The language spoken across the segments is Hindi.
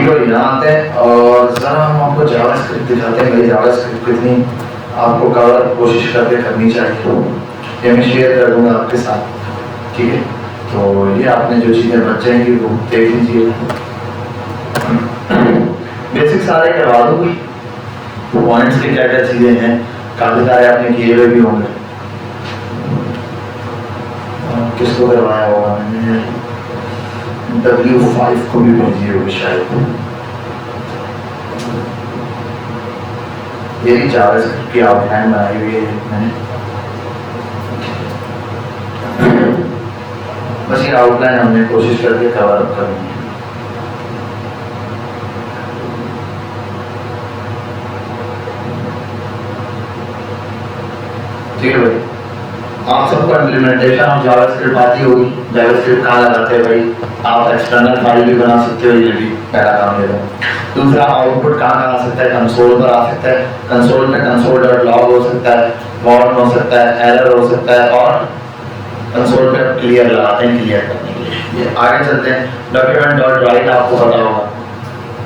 ठीक है, यहाँ आते हैं और ज़रा हम आपको जावास्क्रिप्ट दिखाते हैं। भाई जावास्क्रिप्ट कितनी आपको कवर कोशिश करके करनी चाहिए, ये मैं शेयर कर दूँगा आपके साथ। ठीक है, तो ये आपने जो चीज़ें बच जाएंगी वो देख लीजिए। बेसिक सारे करवा दूँगी, पॉइंट्स की क्या क्या चीज़ें हैं, काफ़ी सारे आपने किए हुए भी होंगे। किसको करवाया होगा मैंने, W5 को भी भेजी होगी शायद। ये जावास्क्रिप्ट की आउटलाइन बनाई हुई है मैंने, बस ये आउटलाइन हमने कोशिश करके कवर अप करनी है। ठीक है भाई, आप सबको इम्प्लीमेंटेशन ऑफ जावास्क्रिप्ट आती होगी। जावास्क्रिप्ट कहाँ लगाते हैं भाई, आप एक्सटर्नल फाइल भी बना सकते हो, ये भी पहला काम ये है। दूसरा, आउटपुट कहाँ आ सकता है, कंसोल पर आ सकता है। कंसोल में console.log हो सकता है, वार्न हो सकता है, एरर हो सकता है, और कंसोल पे क्लियर लगाते हैं क्लियर करने के लिए। ये आगे चलते हैं। document.write आपको पता होगा,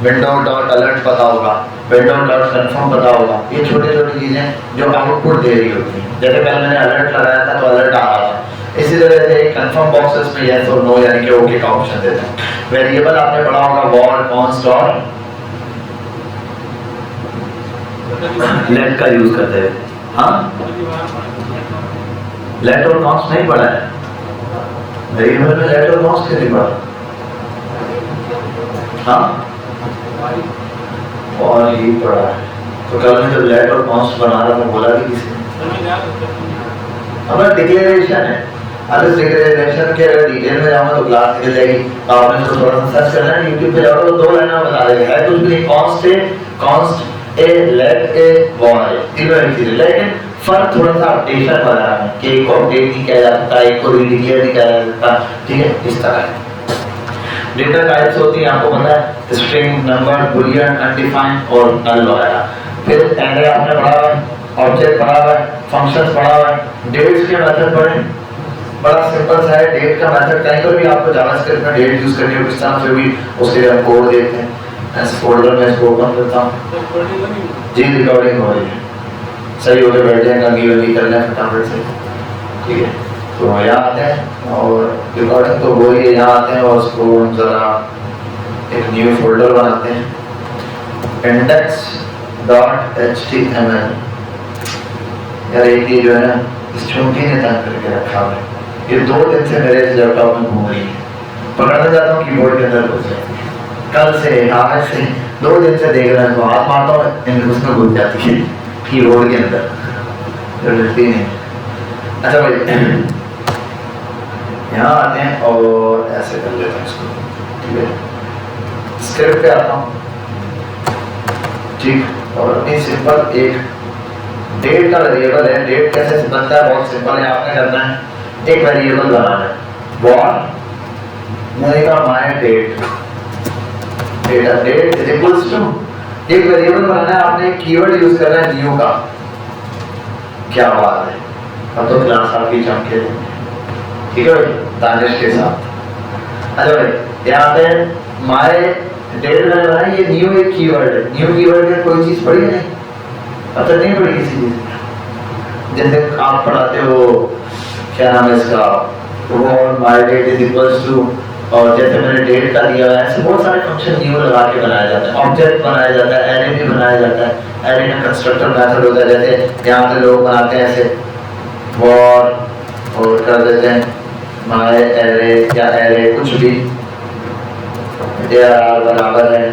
window.alert पता होगा, window.confirm पता होगा। ये छोटी छोटी चीज़ें जो आउटपुट दे रही होती हैं। जैसे कल मैंने अलर्ट लगाया था तो अलर्ट आ रहा था, इसी तरह से कंफर्म बॉक्सेस में यस और नो यानी कि ओके का ऑप्शन देते हैं। वेरिएबल आपने पढ़ा होगा वॉर, कॉन्स्ट और लेट का यूज करते हैं। हाँ, लेट और कॉन्स्ट नहीं पढ़ा है वेरिएबल में, लेट और कॉन्स्ट क्यों नहीं पढ़ा? हाँ, और ही पढ़ा है। तो कल मैं जब लेट और कॉन्स्ट बना रहा था बोला भी किसी ने, हमारा डिक्लेरेशन है। अब इस डिक्लेरेशन के अगर डिटेल में जाऊंगा तो क्लास निकल जाएगी। आपने तो थोड़ा सा सर्च करना है यूट्यूब पे जाओ तो 2 लाइन में बता देगा है कुछ भी नहीं। कॉन्स्ट ए, लेट ए, वॉर ए, तीनों एक चीज है, लेकिन फर्क थोड़ा सा अपडेशन वगैरह है कि एक को अपडेट नहीं किया जा सकता, एक को रीडिक्लेयर नहीं किया जा सकता। ठीक है, इस तरह है। डेटा टाइप्स होती है आपको पता है, स्ट्रिंग, नंबर, बूलियन, अनडिफाइंड और नल वगैरह। फिर एरे आपने पढ़ा हुआ है, ऑब्जेक्ट पढ़ा हुआ है, फंक्शंस पढ़ा हुआ है, डेट्स के मेथड पढ़े, बड़ा सिंपल सा है। डेट का मेथड कहीं पर भी आपको जावास्क्रिप्ट में डेट यूज करनी हो किस तरह से भी उसके लिए हम कोड देखते हैं। ऐसे फोल्डर में इसको ओपन करता हूँ जी, रिकॉर्डिंग हो रही है, सही होके बैठ जाएगा, कंगी कर लें फटाफट से। ठीक है, तो यहाँ आते हैं और रिकॉर्डिंग तो हो रही है, यहाँ आते हैं और उसको ज़रा एक न्यू फोल्डर बनाते हैं, index.html। यार एक ये जो है ना इस चुनकी ने तंग करके रखा है, ये 2 दिन से मेरे लैपटॉप में घूम रही है, पकड़ना चाहता हूँ कीबोर्ड के अंदर घुस जाए। कल से आज से 2 दिन से देख रहे हैं तो हाथ मारता हूँ उसमें घुस जाती है कीबोर्ड के अंदर, जो डरती नहीं। अच्छा भाई, यहाँ आते हैं और ऐसे कर लेते हैं इसको। ठीक है, स्क्रिप्ट पे आता हूँ। ठीक, और अपनी सिंपल एक डेट का वेरिएबल है। डेट कैसे बनता है, बहुत सिंपल है। आपने करना है एक वेरिएबल बनाना है, वॉट मैंने कहा my date, data date is equals to, एक वेरिएबल बनाना है आपने, एक कीवर्ड यूज करना है न्यू का। क्या बात है, अब तो क्लास आपकी चमके। ठीक है भाई, दानिश के साथ। अच्छा भाई, यहाँ पे माय डेट मैंने बनाया, ये न्यू एक कीवर्ड है। न्यू कीवर्ड में कोई चीज पढ़ी नहीं, अब तक नहीं पढ़ी किसी चीज। जैसे आप पढ़ाते हो क्या नाम है इसका, what my date is equals to, और जैसे मैंने डेट का दिया है, ऐसे बहुत सारे फंक्शन न्यू लगा के बनाया जाता है, ऑब्जेक्ट बनाया जाता है, एरे भी बनाया जाता है। एरे में कंस्ट्रक्टर मेथड होता है, जैसे यहाँ पे लोग बनाते हैं ऐसे वॉट और कर देते हैं माय एरे या एरे कुछ भी, बराबर है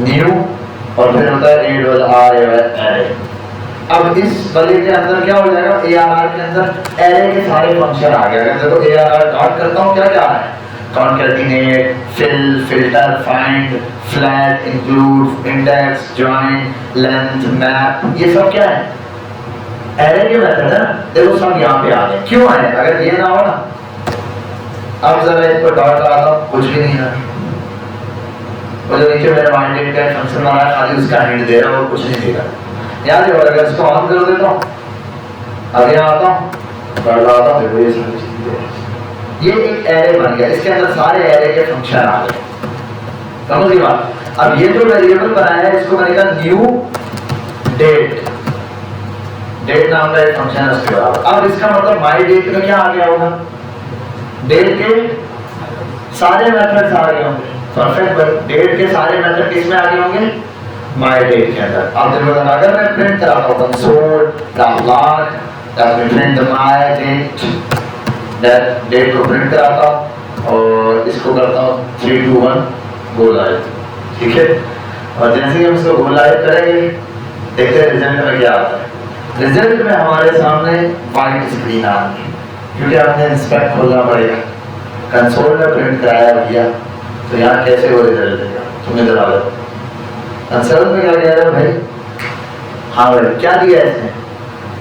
न्यू, और फिर होता है एरे। अब इस वाले के अंदर क्या हो जाएगा, ARR के अंदर एरे के सारे फंक्शन आ गए। अगर देखो ARR काट करता हूँ क्या क्या है, concatenate, fill, filter, find, flat, include, index, join, length, map, ये सब क्या है, एरे के मेथड है। देखो सब यहाँ पे आ गए, क्यों आए, अगर ये ना हो ना, अब जरा इस पर डॉट लगाता हूँ, कुछ भी नहीं है। वो जो नीचे मेरे माइंड डेट का फंक्शन बना है, खाली उसका हिंट दे रहा है और कुछ नहीं देगा। याद है, अगर इसको ऑन कर देता हूँ, अब यहाँ आता हूँ, डॉट लगाता हूँ, देखो ये सारी चीजें ये एक एरे बन गया, इसके अंदर सारे एरे के फंक्शन आ गए, समझ गई बात। अब ये जो वेरिएबल बनाया है इसको मैंने कहा न्यू डेट, डेट नाम का एक फंक्शन है उसके बराबर। अब इसका मतलब माई डेट में क्या आ गया होगा, डेट के सारे मेथड्स आ गए होंगे, परफेक्ट। बट डेट के सारे मेथड किसमें आ गए होंगे, माई डेट के अंदर। अब देखो अगर मैं प्रिंट कराता हूँ console dot log that print the my date, that date को प्रिंट कराता हूँ और इसको करता हूँ 3 2 1 गो लाइव, ठीक है। और जैसे ही हम इसको गो लाइव करेंगे देखते हैं रिजल्ट में क्या आता है। रिजल्ट में हमारे सामने वाइट स्क्रीन आ रही है क्योंकि आपने इंस्पेक्ट खोलना पड़ेगा। कंसोल में प्रिंट कराया भैया तो यहाँ कैसे वो रिजल्ट देगा, तुम्हें जरा लो कंसोल में क्या कह रहे हो भाई। हाँ भाई क्या दिया है इसने,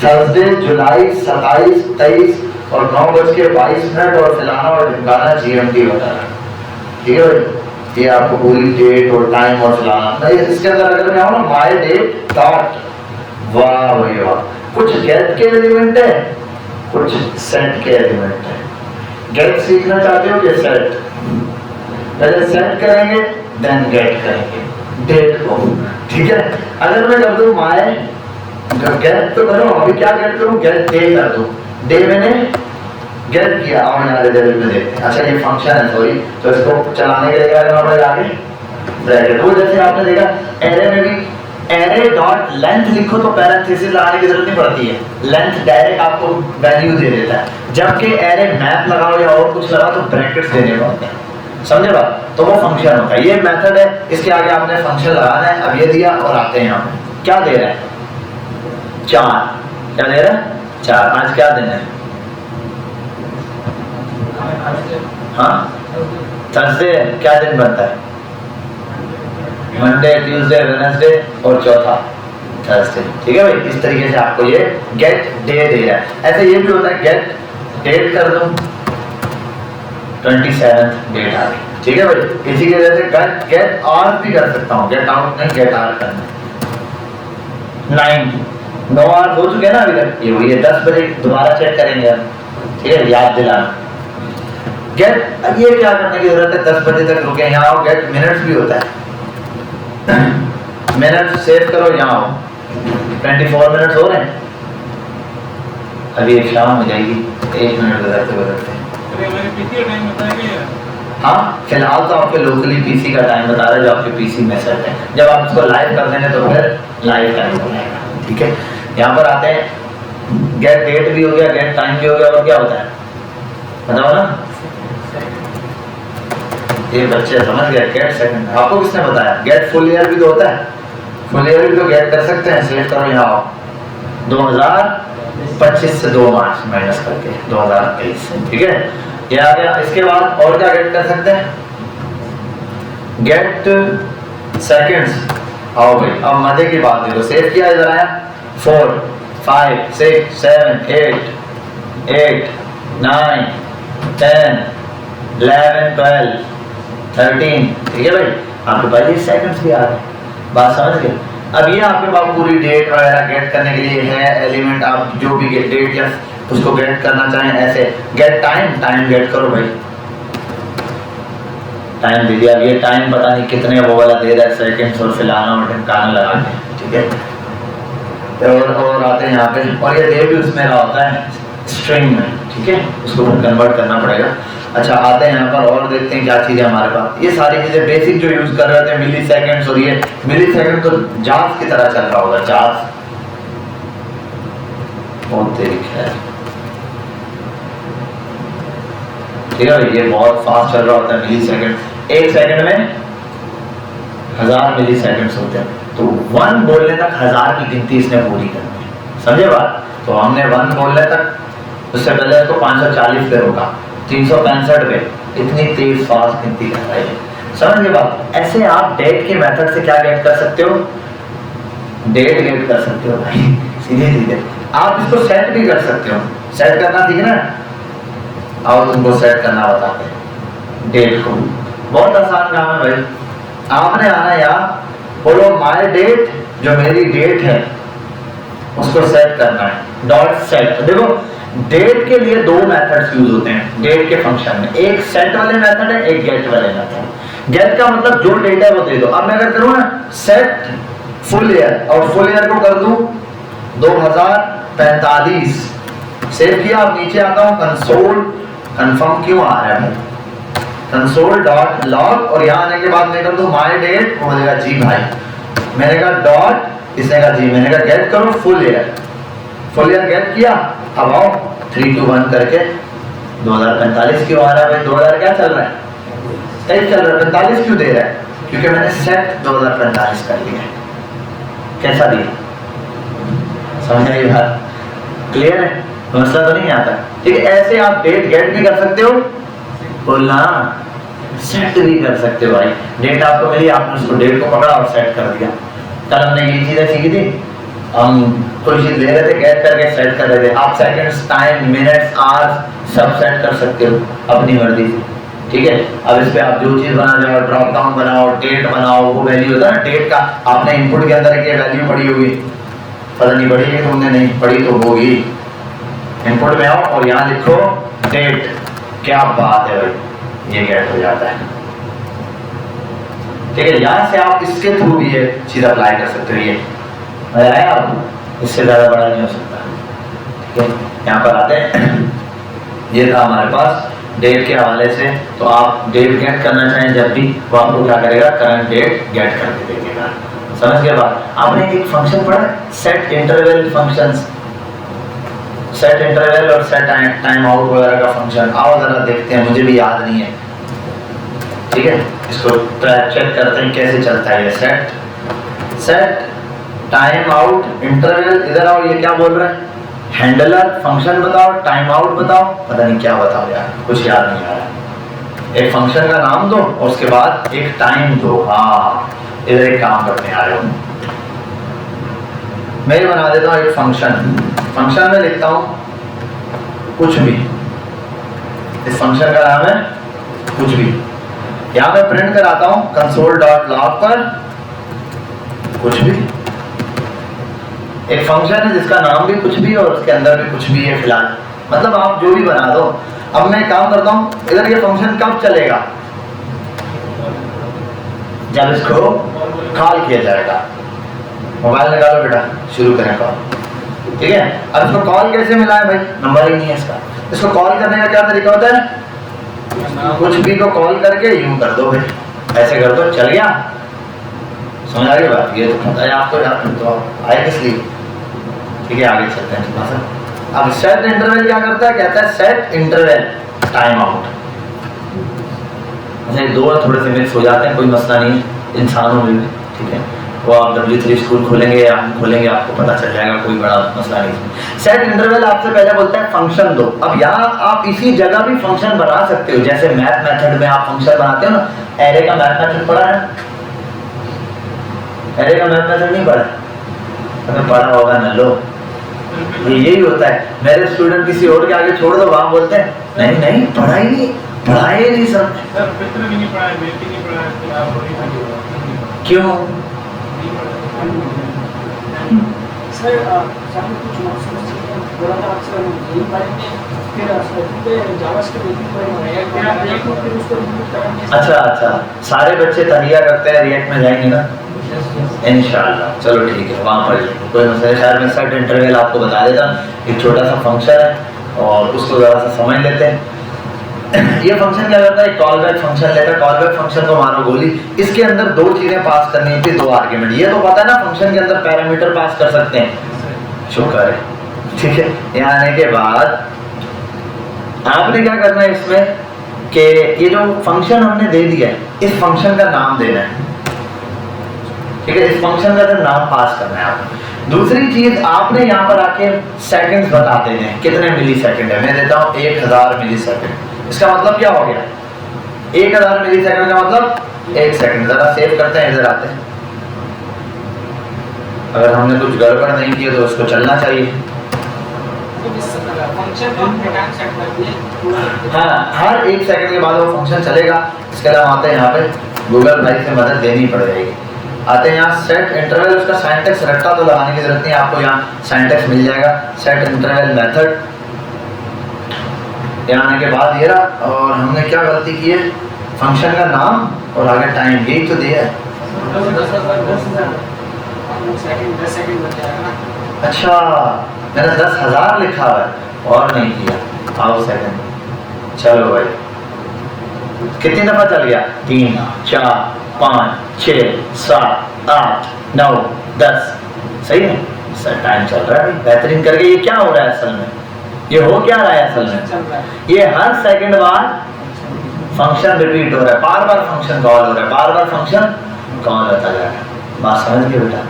थर्सडे जुलाई 27 23 और 9:22 और फिलाना और ढिमकाना GMT बता रहा है, ठीक है भाई। ये आपको पूरी डेट और टाइम और फिलाना नहीं, इसके अंदर अगर मैं आऊँ ना माई डेट डॉट, वाह भाई वाह, कुछ गेट के एलिमेंट है कुछ सेट के एलिमेंट है। गेट सीखना चाहते हो कि सेट, पहले सेट करेंगे देन गेट करेंगे डेट को, ठीक है। अगर मैं कर दूं माय गेट तो करो, अभी क्या गेट करूं, गेट डे कर दूं, डे मैंने गेट किया और यहाँ रिजल्ट में देखते हैं। अच्छा ये फंक्शन है सॉरी, तो इसको चलाने के लिए क्या करना पड़ेगा, आगे ब्रैकेट। वो जैसे आपने देखा एरे में भी एरे डॉट लेंथ लिखो तो पैरेंथेसिस लगाने की जरूरत नहीं पड़ती है, लेंथ डायरेक्ट आपको वैल्यू दे देता है। जबकि एरे मैप लगाओ या और कुछ लगाओ तो ब्रैकेट्स देने पड़ते हैं, समझे बात। तो वो फंक्शन होता है, ये मेथड है, इसके आगे आपने फंक्शन लगाना है। अब ये दिया और आते हैं यहाँ पे क्या दे रहा है, 4, क्या दे रहा है 4। आज क्या दिन है, हाँ थर्सडे, क्या दिन बनता है, मंडे ट्यूसडे वेडनेसडे और चौथा थर्सडे, ठीक है भाई। इस तरीके से आपको ये गेट डे दे रहा है। ऐसे ये भी होता है गेट डेट कर दूं 27 डेट आ गई, ठीक है भाई। इसी की वजह से गेट आवर भी कर सकता हूँ, गेट आउट नहीं गेट आवर करना। 9 आवर हो चुके हैं ना अभी तक, ये वही है 10 बजे दोबारा चेक करेंगे हम, ठीक है, याद दिलाना। गेट अब ये क्या करने की जरूरत है, 10 बजे तक रुके यहाँ आओ, गेट मिनट्स भी होता है, मिनट सेव करो यहाँ आओ, 24 मिनट हो रहे हैं, अभी एक शाम हो जाएगी, 1 मिनट बदलते बदलते। हाँ फिलहाल तो आपके लोकली पीसी का टाइम बता रहा है जो आपके पीसी में सेट है। जब आप इसको लाइव कर देंगे तो फिर लाइव टाइम हो जाएगा, ठीक है। यहाँ पर आते हैं, गेट डेट भी हो गया, गेट टाइम भी हो गया, और क्या होता है बताओ ना, ये बच्चे समझ गए। गेट सेकंड आपको किसने बताया, गेट फुल ईयर भी तो होता है, फुल ईयर भी तो गेट कर सकते हैं। सेव करो यहाँ आओ, 2025 से 2 मार्च माइनस करके 2023 से, ठीक है, ये आ गया। इसके बाद और क्या गेट कर सकते हैं, गेट सेकंड्स। आओ भाई अब मजे की बात देखो, सेव किया इधर आया 4 5 6 7 8 9 10 11 12 13, ठीक है भाई। आपके पास ये सेकंड्स भी आ गए, बात समझ गए। अब ये आपके पास पूरी डेट वगैरह गेट करने के लिए है एलिमेंट, आप जो भी डेट या उसको गेट करना चाहें ऐसे। गेट टाइम, टाइम गेट करो भाई, टाइम दे दिया। अब ये टाइम पता नहीं कितने वो वाला दे रहा है, सेकंड्स और फिलाना और ढमकाना लगा के, ठीक है। और आते हैं यहाँ पे, और ये दे भी उसमें रहा होता है स्ट्रिंग में, ठीक है, उसको कन्वर्ट करना पड़ेगा। अच्छा आते हैं यहाँ पर और देखते हैं क्या चीज़ है हमारे पास। ये सारी चीज़ें बेसिक जो यूज़ कर रहे थे मिली सेकेंड्स, और ये मिली सेकेंड तो जार्स की तरह चल रहा होगा, जार्स बहुत तेज है, ठीक है भाई। ये बहुत फास्ट चल रहा होता है, मिली सेकेंड, 1 सेकेंड में 1000 मिली सेकेंड्स होते हैं, तो 1 बोलने तक 1000 की गिनती इसने पूरी करनी है, समझे बात। तो हमने 1 बोलने तक, उससे पहले इसको 540 पे रोका, 365 पे, इतनी तेज फास्ट गिनती कर रही है, समझ गए बात। ऐसे आप डेट के मेथड से क्या गेट कर सकते हो, डेट गेट कर सकते हो भाई, सीधे सीधे। आप इसको सेट भी कर सकते हो, सेट करना सीखना है, आओ तुमको सेट करना बताते हैं डेट को। बहुत आसान काम है भाई, आपने आना यहाँ, बोलो माय डेट, जो मेरी डेट है उसको सेट करना है, डॉट सेट। देखो डेट के लिए दो मेथड्स यूज होते हैं डेट के फंक्शन में, एक सेट वाले मेथड है, एक गेट वाले मेथड। गेट का मतलब जो डेटा है वो दे दो। अब मैं अगर करूं ना सेट फुल ईयर और फुल ईयर को कर दूं 2045, सेव किया, अब नीचे आता हूं कंसोल, कंफर्म क्यों आ रहा है भाई, कंसोल डॉट लॉग, और यहां आने के बाद मैं कर दूं माय डेट, वो बोलेगा जी भाई, मैंने कहा डॉट, इसने कहा जी, मैंने कहा गेट करो full year, full year get किया। अब आओ 3 2 1 करके 2045 क्यों आ रहा है भाई, 2000 क्या चल रहा है, तेज चल रहा है, 45 क्यों दे रहा है, क्योंकि मैंने सेट 2045 कर लिया है। कैसा दिया, समझ आई बात, क्लियर है, मसला तो नहीं आता। ठीक है, ऐसे आप डेट गेट भी कर सकते हो, बोलना सेट भी कर सकते हो भाई। डेट आपको मिली, आपने उसको डेट को पकड़ा और सेट कर दिया। कल हमने ये चीजें सीखी थी, हम कोई चीज ले रहे थे, गेट करके सेट कर रहे थे। आप सेकंड्स, टाइम, मिनट्स, आवर्स सब सेट कर सकते हो अपनी मर्जी से। ठीक है, अब इस पे आप जो चीज बना जाओ, ड्रॉप डाउन बनाओ, डेट बनाओ, वो वैल्यू होता है ना डेट का, आपने इनपुट के अंदर एक वैल्यू पड़ी होगी, पता नहीं पड़ी है तुमने, नहीं पड़ी तो होगी। इनपुट में आओ और यहाँ लिखो डेट, क्या बात है भाई, ये गेट हो जाता है। ठीक है, यहाँ से आप इसके थ्रू भी ये चीज अप्लाई कर सकते हो। ये मजा आया आपको, इससे ज्यादा बड़ा नहीं हो सकता। ठीक है, यहाँ पर आते हैं, ये था हमारे पास डेट के हवाले से। तो आप डेट गेट करना चाहें जब भी, वो आपको क्या करेगा, करंट डेट गेट करके देखेगा। समझ गए बात। आपने एक फंक्शन पढ़ा set interval functions, set interval और सेट टाइम आउट वगैरह का फंक्शन, आओ जरा देखते हैं, मुझे भी याद नहीं है। ठीक है, इसको चेक करते हैं कैसे चलता है ये सेट टाइम आउट इंटरवल। इधर आओ, ये क्या बोल रहा है, हैंडलर फंक्शन बताओ, टाइम आउट बताओ, पता नहीं क्या बताओ यार, कुछ याद नहीं आ रहा। एक फंक्शन का नाम दो और उसके बाद एक टाइम दो। हाँ, इधर एक काम करने आ रहे हो, मैं बना देता हूँ एक फंक्शन में लिखता हूँ कुछ भी, इस फंक्शन का नाम है कुछ भी। यहां मैं प्रिंट कराता हूं कंसोल डॉट लॉग पर कुछ भी। एक फंक्शन है जिसका नाम भी कुछ भी और उसके अंदर भी कुछ भी है फिलहाल, मतलब आप जो भी बना दो। अब मैं काम करता हूं, इधर ये फंक्शन कब चलेगा, जब इसको कॉल किया जाएगा। मोबाइल निकालो बेटा, शुरू करें कॉल। ठीक है, अब इसको कॉल कैसे मिला है भाई, नंबर ही नहीं है इसका। इसको कॉल करने का क्या तरीका होता है, कुछ भी को कॉल करके यूं कर दो भाई, ऐसे कर दो, चल गया। समझ आ गई बात, ये तो पता है आपको, यार तो आए किस लिए। ठीक है, आगे चलते हैं थोड़ा सा। अब सेट इंटरवल क्या करता है, कहता है सेट इंटरवल टाइम आउट। अच्छा, दो थोड़े से मिक्स हो जाते हैं, कोई मसला नहीं है इंसानों में भी। ठीक है, वो आप W3 स्कूल खोलेंगे या हम खोलेंगे, आपको पता चल जाएगा, कोई बड़ा मसला नहीं। सेट इंटरवल आपसे पहले बोलता है फंक्शन दो। अब यहाँ आप इसी जगह भी फंक्शन बना सकते हो, जैसे मैथ मेथड में आप फंक्शन बनाते हो ना। एरे का मैथ मेथड पढ़ा है, एरे का मैथ मेथड नहीं पढ़ा, हमें पढ़ा होगा ना लो। ये यही होता है, मेरे स्टूडेंट किसी और के आगे छोड़ दो, वहां बोलते हैं नहीं नहीं पढ़ा ही नहीं, पढ़ाए नहीं सब। क्यों अच्छा, सारे बच्चे तैयार करते हैं, रिएक्ट में जाएंगे ना इंशाल्लाह। चलो ठीक है, वहाँ पर कोई मसला। शायद मैं सेट इंटरवल आपको बता देता, एक छोटा सा फंक्शन है और उसको ज़रा सा समझ लेते हैं। ये फंक्शन क्या करता है, कॉल बैक फंक्शन लेता है, कॉल बैक फंक्शन को मारो गोली। इसके अंदर दो चीजें पास करनी होती है, दो आर्ग्यूमेंट। ये तो पता है ना, फंक्शन के अंदर पैरामीटर पास कर सकते हैं, शुक्र है। ठीक है, यहाँ आने के बाद आपने क्या करना है इसमें कि ये जो फंक्शन हमने दे दिया है, इस फंक्शन का नाम देना है। ठीक है, इस फंक्शन का नाम पास करना है आपने। दूसरी चीज, आपने यहाँ पर आके सेकंड्स बता देने हैं, कितने मिली सेकंड है। मैं देता हूँ 1000 मिली सेकंड। इसका मतलब क्या हो गया, 1000 मिली सेकंड का मतलब 1 सेकंड। जरा सेव करते हैं, इधर आते हैं। अगर हमने कुछ गड़बड़ नहीं किया तो उसको चलना चाहिए। हाँ, हर 1 सेकंड के बाद वो फंक्शन चलेगा। इसके अलावा आते हैं यहाँ पे, गूगल भाई से मदद लेनी पड़ जाएगी। आते हैं यहाँ सेट इंटरवल, उसका साइंटेक्स रट्टा तो लगाने की जरूरत नहीं है, आपको यहाँ साइंटेक्स मिल जाएगा। सेट इंटरवल मेथड, यहाँ आने के बाद ये रहा, और हमने क्या गलती की है, फंक्शन का नाम और आगे टाइम, यही तो दिया है। 10 सेकंड बच जाएगा ना। अच्छा, मैंने 10,000 लिखा हुआ है और नहीं किया। आओ सेकंड, चलो भाई कितनी दफा चल गया, 3 4 5 6 7 8 9 10, सही है सर, टाइम चल रहा है बेहतरीन करके। ये क्या हो रहा है असल में, ये हो क्या रहा है असल में, चल रहा है। ये हर सेकंड बाद फंक्शन रिपीट हो रहा है, बार बार फंक्शन कॉल हो रहा है, बार बार फंक्शन कॉल होता जा रहा है। बात समझ गए बेटा,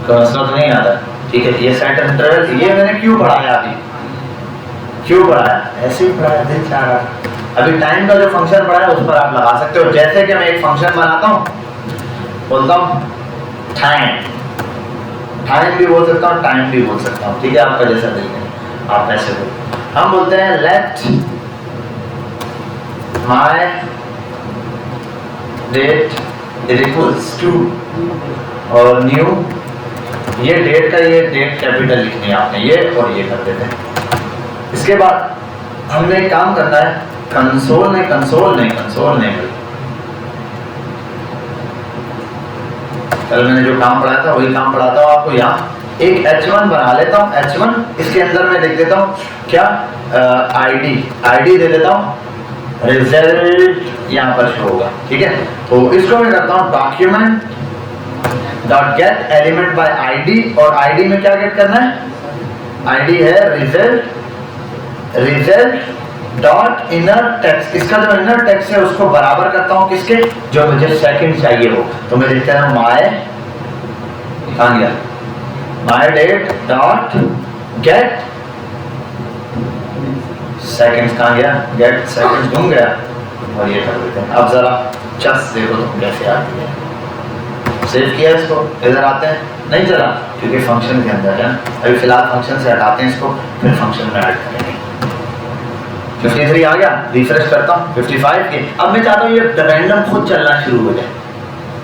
कोई मसला तो नहीं आता, ठीक है। ये सेट इंटरवल, ये मैंने क्यों पढ़ाया अभी, क्यों पढ़ाया, ऐसे ही पढ़ाया, दिल चाह रहा। अभी टाइम का जो फंक्शन पढ़ा है उस पर आप लगा सकते हो। जैसे कि मैं एक फंक्शन बनाता हूँ, बोलता हूँ टाइम, टाइम भी बोल सकता हूँ, टाइम भी बोल सकता हूँ, ठीक है, आपका जैसा दिल है आप ऐसे बोलो। हम बोलते हैं let my date is equals to, और न्यू, ये डेट का, ये डेट कैपिटल लिखनी है आपने, ये और ये कर देते हैं। इसके बाद हमने एक काम करना है, कंसोल नहीं कल मैंने जो काम पढ़ाया था वही काम पढ़ाता हूँ आपको। यहाँ एक H1 बना लेता हूँ, H1 इसके अंदर मैं लिख देता हूँ क्या, आईडी दे देता हूँ, रिजल्ट यहाँ पर शो होगा, ठीक है। तो इसको मैं करता हूँ document dot get element by ID, और आईडी में क्या गेट करना है, आईडी है रिजल्ट डॉट इनर टेक्स्ट, इसका जो इनर टेक्स्ट है उसको बराबर करता हूँ किसके, जो मुझे सेकंड चाहिए हो। तो मैं लिखता हूँ my date dot get seconds, कहाँ गया, गेट सेकंड्स घूम गया, और ये कर देते हैं। अब जरा चस देखो तुम कैसे आती है, सेव किया इसको, इधर आते हैं, नहीं चला क्योंकि फंक्शन के अंदर है। अभी फिलहाल फंक्शन से हटाते हैं इसको, फिर फंक्शन में ऐड करेंगे। 53 आ गया, रिफ्रेश करता हूँ 55 के। अब मैं चाहता हूँ ये रैंडम खुद चलना शुरू हो जाए,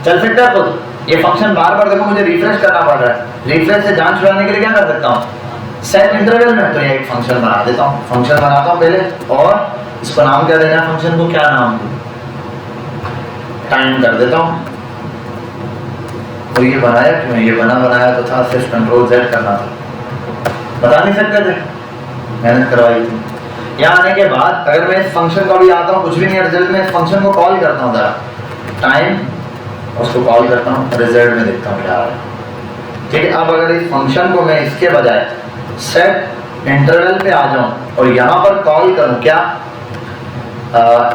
चल सकता है खुद। ये फंक्शन बार बार देखो मुझे रिफ्रेश करना पड़ रहा है, रिफ्रेश से जांच छुड़ाने के लिए क्या कर सकता हूँ, सेट इंटरवल में तो ये एक फंक्शन बना देता हूँ, फंक्शन बनाता हूँ पहले, और इसको नाम क्या देना है, फंक्शन को क्या नाम दूँ, टाइम कर देता हूँ। और ये बनाया क्यों, ये बनाया तो था सिर्फ कंट्रोल Z करना था, बता नहीं सकते थे, मेहनत करवाई थी। यहाँ आने के बाद अगर मैं इस फंक्शन को भी आता हूँ, कुछ भी नहीं है रिजल्ट में, इस फंक्शन को कॉल करता हूँ जरा, टाइम उसको कॉल करता हूँ, रिजल्ट में देखता हूँ क्या आ रहा है, ठीक है। अब अगर इस फंक्शन को मैं इसके बजाय सेट इंटरवल पे आ जाऊँ और यहाँ पर कॉल करूँ क्या,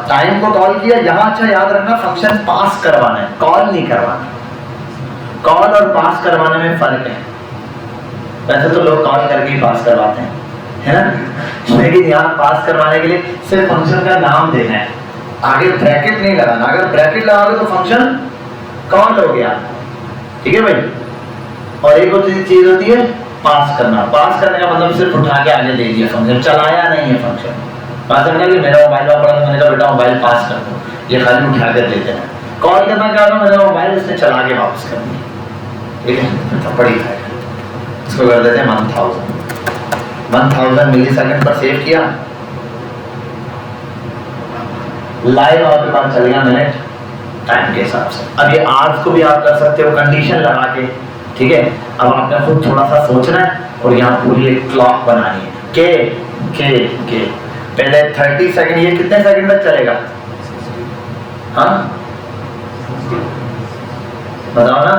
टाइम को कॉल किया, यहाँ अच्छा याद रखना फंक्शन पास करवाना है, कॉल नहीं करवाना। कॉल और पास करवाने में फर्क है, वैसे तो लोग कॉल करके ही पास करवाते हैं, है ना, लेकिन यहाँ पास करवाने के लिए सिर्फ फंक्शन का नाम देना है, आगे ब्रैकेट नहीं लगाना। अगर ब्रैकेट लगाओगे तो फंक्शन कॉल हो गया, ठीक है भाई। और एक और चीज होती है पास करना, पास करने का मतलब सिर्फ उठा के आगे दे दिया, फंक्शन चलाया नहीं है फंक्शन। पास करना कि मेरा मोबाइल वापरा, मैंने कहा बेटा मोबाइल पास कर दो, ये खाली उठा कर देते हैं। कॉल करना क्या होगा, मेरा मोबाइल उसने चला के वापस कर दिया, ठीक है, तो बड़ी है। इसको कर देते हैं 1000 मिली सेकंड पर सेव किया, लाइव आपके पास चल गया मिनट टाइम के हिसाब से। अब ये आवर्स को भी आप कर सकते हो कंडीशन लगा के, ठीक है। अब आपने खुद थोड़ा सा सोचना है और यहाँ पूरी एक क्लॉक बनानी है, के पहले 30 सेकंड, ये कितने सेकंड तक चलेगा, हाँ बताओ ना,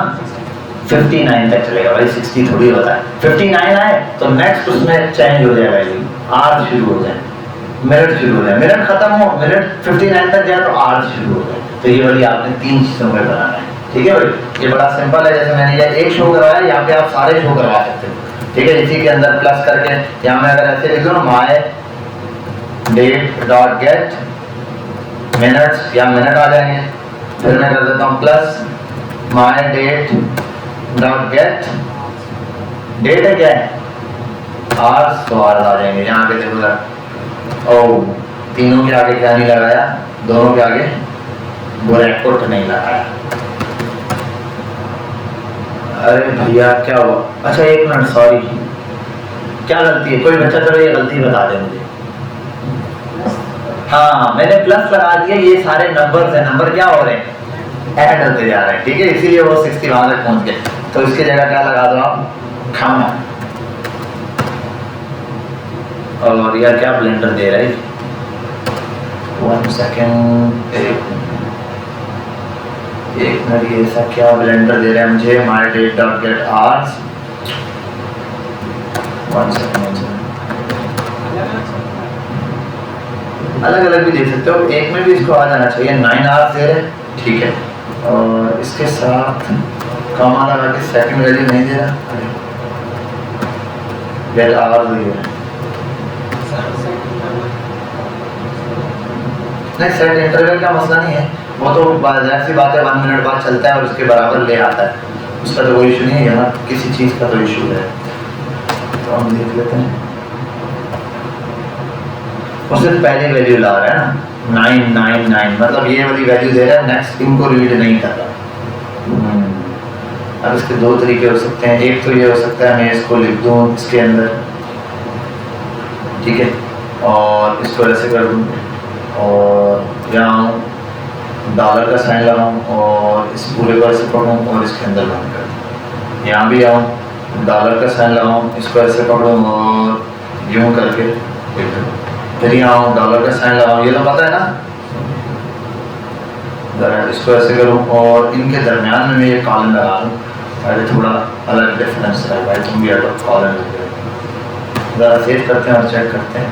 59 तक चलेगा भाई, 60 थोड़ी होता है। 59 आए तो नेक्स्ट उसमें चेंज हो जाएगा, आर शुरू हो जाए, मिनट शुरू हो जाए, मिनट खत्म हो, मिनट 59 तक जाए तो आर शुरू हो जाए। तो ये वाली आपने 3 चीजों में बनाना है, ठीक है भाई। ये बड़ा सिंपल है, जैसे मैंने ये एक शो करवाया, यहाँ पे आप सारे शो करवा सकते हो, ठीक है। इसी के अंदर प्लस करके यहाँ में अगर ऐसे लिख दो ना, my date dot get minutes, या मिनट आ जाएंगे। फिर मैं कर देता हूँ plus my date dot get, date है क्या है, आवर्स, तो आवर्स आ जाएंगे। यहाँ पे देखो, ओ तीनों के आगे क्या नहीं लगाया, दोनों के आगे ब्रैकेट नहीं लगाया। अरे भैया क्या हुआ, अच्छा एक मिनट, सॉरी क्या गलती है, कोई बच्चा चलो ये गलती बता दे मुझे। हाँ मैंने प्लस लगा दिया, ये सारे नंबर्स हैं, नंबर क्या हो रहे हैं, ऐड होते जा रहे हैं, ठीक है, इसीलिए वो 60 वहां तक पहुंच गए। तो इसकी जगह क्या लगा दो आप, खामा। और यार क्या ब्लेंडर दे रहा है, 1 सेकेंड, एक मिनट, ये ऐसा क्या ब्लेंडर दे रहा है मुझे, my date dot get hours, 1 second, अलग अलग भी दे सकते हो, एक में भी इसको आ जाना चाहिए, 9 आवर्स दे रहे, ठीक है, और इसके साथ कॉमा लगा के सेकंड वैल्यू नहीं दे रहा, गेट आवर्स दे रहा, नहीं सेट इंटरवल का मसला नहीं है, वो तो जाहिर सी बात है 1 मिनट बाद चलता है और उसके बराबर ले आता है, उसका तो कोई इशू नहीं है, यहाँ किसी चीज़ का तो इशू है, तो हम देख लेते हैं, उससे पहले वैल्यू ला रहा है ना 999, मतलब ये वाली वैल्यू दे रहा है, नेक्स्ट इनको रीड नहीं कर रहा। अब इसके दो तरीके हो सकते हैं, एक तो ये हो सकता है मैं इसको लिख दूँ इसके अंदर, ठीक है, और इसको ऐसे कर दूँ और यहाँ डॉलर का साइन लगाऊँ और इस पूरे को ऐसे पढ़ूँ और इसके अंदर बंद कर दूँ, यहाँ भी आऊँ डॉलर का साइन लगाऊँ, इसको ऐसे पढ़ूँ और यूँ करके लिख दूँ, फिर यहाँ आऊँ डॉलर का साइन लगाऊँ, ये तो पता है ना, इसको ऐसे करूँ और इनके दरमियान में मैं ये कॉलन लगा दूँ, अरे थोड़ा अलग डिफरेंस है भाई, तुम भी अलग कॉलन लग गए, ज़रा सेव करते हैं और चेक करते हैं,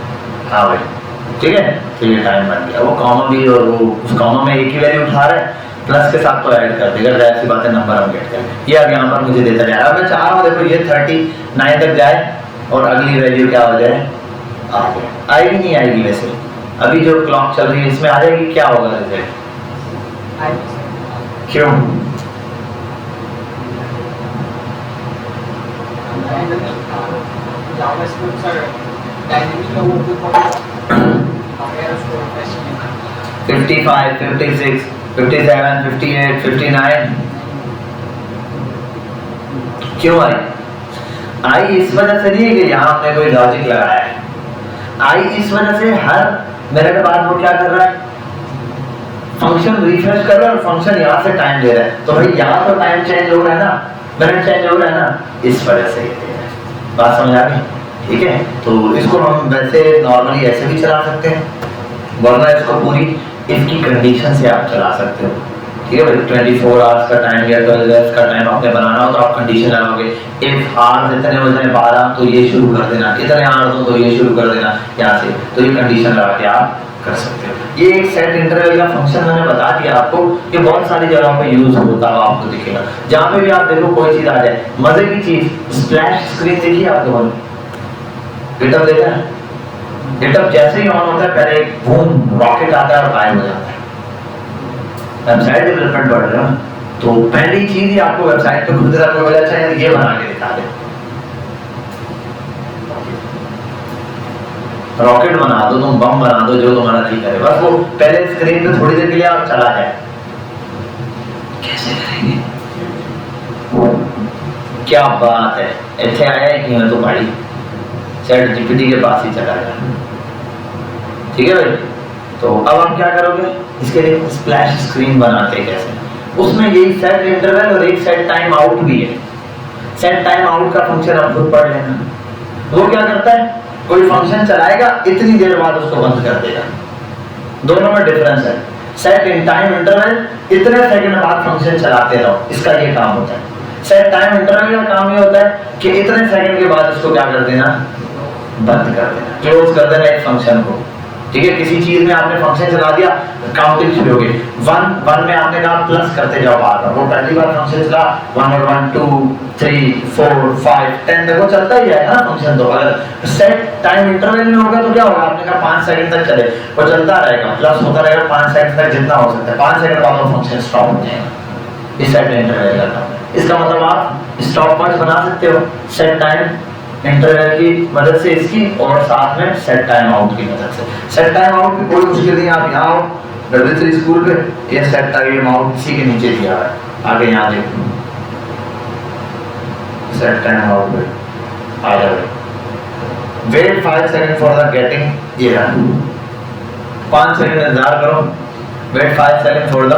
हाँ भाई ठीक है, तो ये टाइम बन गया, वो कॉमा भी और वो उस कॉमा में एक ही वैल्यू उठा रहा है, प्लस के साथ तो ऐड कर देगा, ऐसी बात है, नंबर हम गेट करें, ये अब यहाँ पर मुझे देता जाए, अब मैं चाह रहा हूँ देखो ये 39 तक जाए और अगली वैल्यू क्या हो जाए, आएगी नहीं आएगी, वैसे अभी जो क्लॉक चल रही है इसमें आ जाएगी, क्या होगा रिजल्ट, क्यों, $55, $56, $57, $58, $59 क्यों आई इस वजह से नहीं है कि यहाँ आपने कोई लॉजिक लगाया है, आई इस वजह से हर मिनट बाद वो क्या कर रहा है, फंक्शन रिफ्रेश कर रहा है और फंक्शन यहाँ से टाइम दे रहा है, तो भाई यहाँ तो टाइम चेंज हो रहा है ना, मिनट चेंज हो रहा है ना, इस वजह से ये दे रहा है, बात समझ आ गई, ठीक है, तो इसको हम वैसे नॉर्मली ऐसे भी चला सकते हैं, वरना इसको पूरी इसकी कंडीशन से आप चला सकते हो, ठीक है भाई, 24 आवर्स का टाइम या 12 आवर्स का टाइम आपने बनाना हो तो आप कंडीशन लगाओगे, इफ आवर्स इतने हो जाए 12 तो ये शुरू कर देना, इतने आवर्स हो तो ये शुरू कर देना यहाँ से, तो ये कंडीशन लगा के आप कर सकते हो। ये एक सेट इंटरवल का फंक्शन मैंने बता दिया आपको, ये बहुत सारी जगहों पे यूज होता है, आपको दिखेगा, जहाँ पे भी आप देखो कोई चीज आ जाए, मजे की चीज स्प्लैश स्क्रीन देखिए आपको, गिटअप देखा है, गिटअप जैसे ही ऑन होता है पहले एक बूम रॉकेट आता है और गायब हो जाता है, वेबसाइट डेवलपमेंट बढ़ रहा है, तो पहली चीज ही आपको वेबसाइट पे खुद आपको बोला अच्छा यार ये बना के दिखा दे, रॉकेट बना दो, तुम बम बना दो, जो तुम्हारा दिल करे, बस वो पहले स्क्रीन पे थोड़ी देर के लिए आप चला जाए, कैसे करेंगे, क्या बात है, इतने आया है कि मैं तो भाई चैट जीपीटी के पास ही चला गया, ठीक है भाई, तो अब आप क्या करोगे, इसके लिए स्प्लैश स्क्रीन बनाते कैसे, उसमें यही सेट इंटरवल और एक सेट टाइम आउट भी है, सेट टाइम आउट का फंक्शन आप खुद पढ़ लेना, वो क्या करता है, कोई फंक्शन चलाएगा इतनी देर बाद उसको बंद कर देगा, दोनों में डिफरेंस है, सेट इन टाइम इंटरवल इतने सेकंड बाद फंक्शन चलाते रहो, इसका ये काम होता है, सेट टाइम इंटरवल का काम ये होता है कि इतने सेकंड के बाद उसको क्या कर देना, बंद कर देना, क्लोज कर देना एक फंक्शन को, ठीक है, किसी चीज में आपने फंक्शन चला दिया, काउंटिंग शुरू हो गई, 1 में आपने कहा प्लस करते जाओ बार बार, वो पहली बार फंक्शन चला 1 और 1 2 3 4 5 10 तक वो चलता ही जाएगा ना फंक्शन, तो अगर सेट टाइम इंटरवल में होगा तो क्या होगा, आपने कहा 5 सेकंड तक चले, वो चलता रहेगा, प्लस होता रहेगा 5 सेकंड तक जितना हो सकता है, 5 सेकंड बाद वो फंक्शन स्टॉप हो जाएगा, इस सेट इंटरवल का काम है, इसका मतलब आप स्टॉप वॉच बना सकते हो सेट टाइम इंटरवल की मदद से इसकी, और साथ में सेट टाइम आउट की मदद से, सेट टाइम आउट की कोई मुश्किल नहीं, आप यहाँ आओ W3 स्कूल पे, ये सेट टाइम आउट इसी के नीचे दिया है, आगे यहाँ देखो सेट टाइम आउट पे आ जाए, wait 5 second for the getting error, 5 second इंतजार करो, wait 5 second for the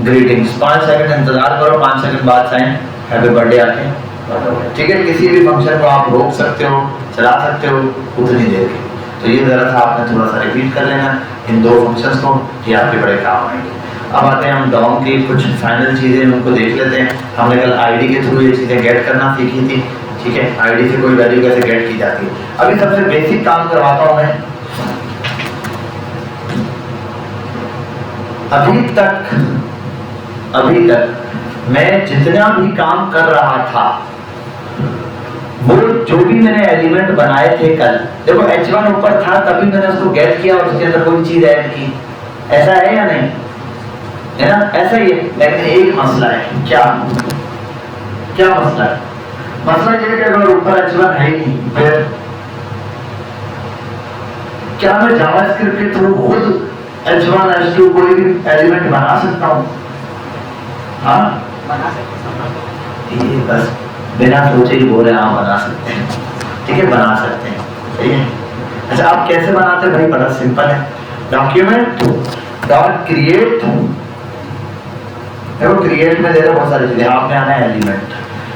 greetings, 5 second इंतजार करो, 5 सेकंड बाद साइन हैप्पी बर्थडे आके, ठीक है। किसी भी फंक्शन को आप रोक सकते हो, चला सकते हो उतनी देर के। तो ये जरा सा आपने थोड़ा सा रिपीट कर लेना इन 2 फंक्शंस को, ये आपके बड़े काम आएंगे। अब आते हैं हम डॉम की कुछ फाइनल चीज़ें, उनको देख लेते हैं। हमने कल आईडी के थ्रू ये चीज़ें गेट करना सीखी थी, ठीक है। आईडी से कोई वैल्यू कैसे गेट की जाती है। अभी सबसे बेसिक काम करवाता हूँ मैं। अभी तक मैं जितना भी काम कर रहा था, वो जो भी मैंने एलिमेंट बनाए थे कल, देखो H1 ऊपर था तभी मैंने उसको गेट किया और उसके अंदर कोई चीज ऐड की, ऐसा है या नहीं, है ना, ऐसा ही है। लेकिन एक मसला है, क्या मसला है? मसला ये है कि अगर ऊपर H1 है ही नहीं, फिर क्या मैं जावास्क्रिप्ट के थ्रू खुद H1 H2 कोई भी एलिमेंट बना सकता हूँ? हाँ बना सकते हैं। ये बस बिना सोचे ही बोल रहे हैं, हाँ बना सकते हैं, ठीक है, बना सकते हैं, सही है। अच्छा आप कैसे बनाते हैं भाई? बड़ा सिंपल है। डॉक्यूमेंट डॉट क्रिएट, देखो क्रिएट में दे रहा बहुत सारी चीजें, आपने आना है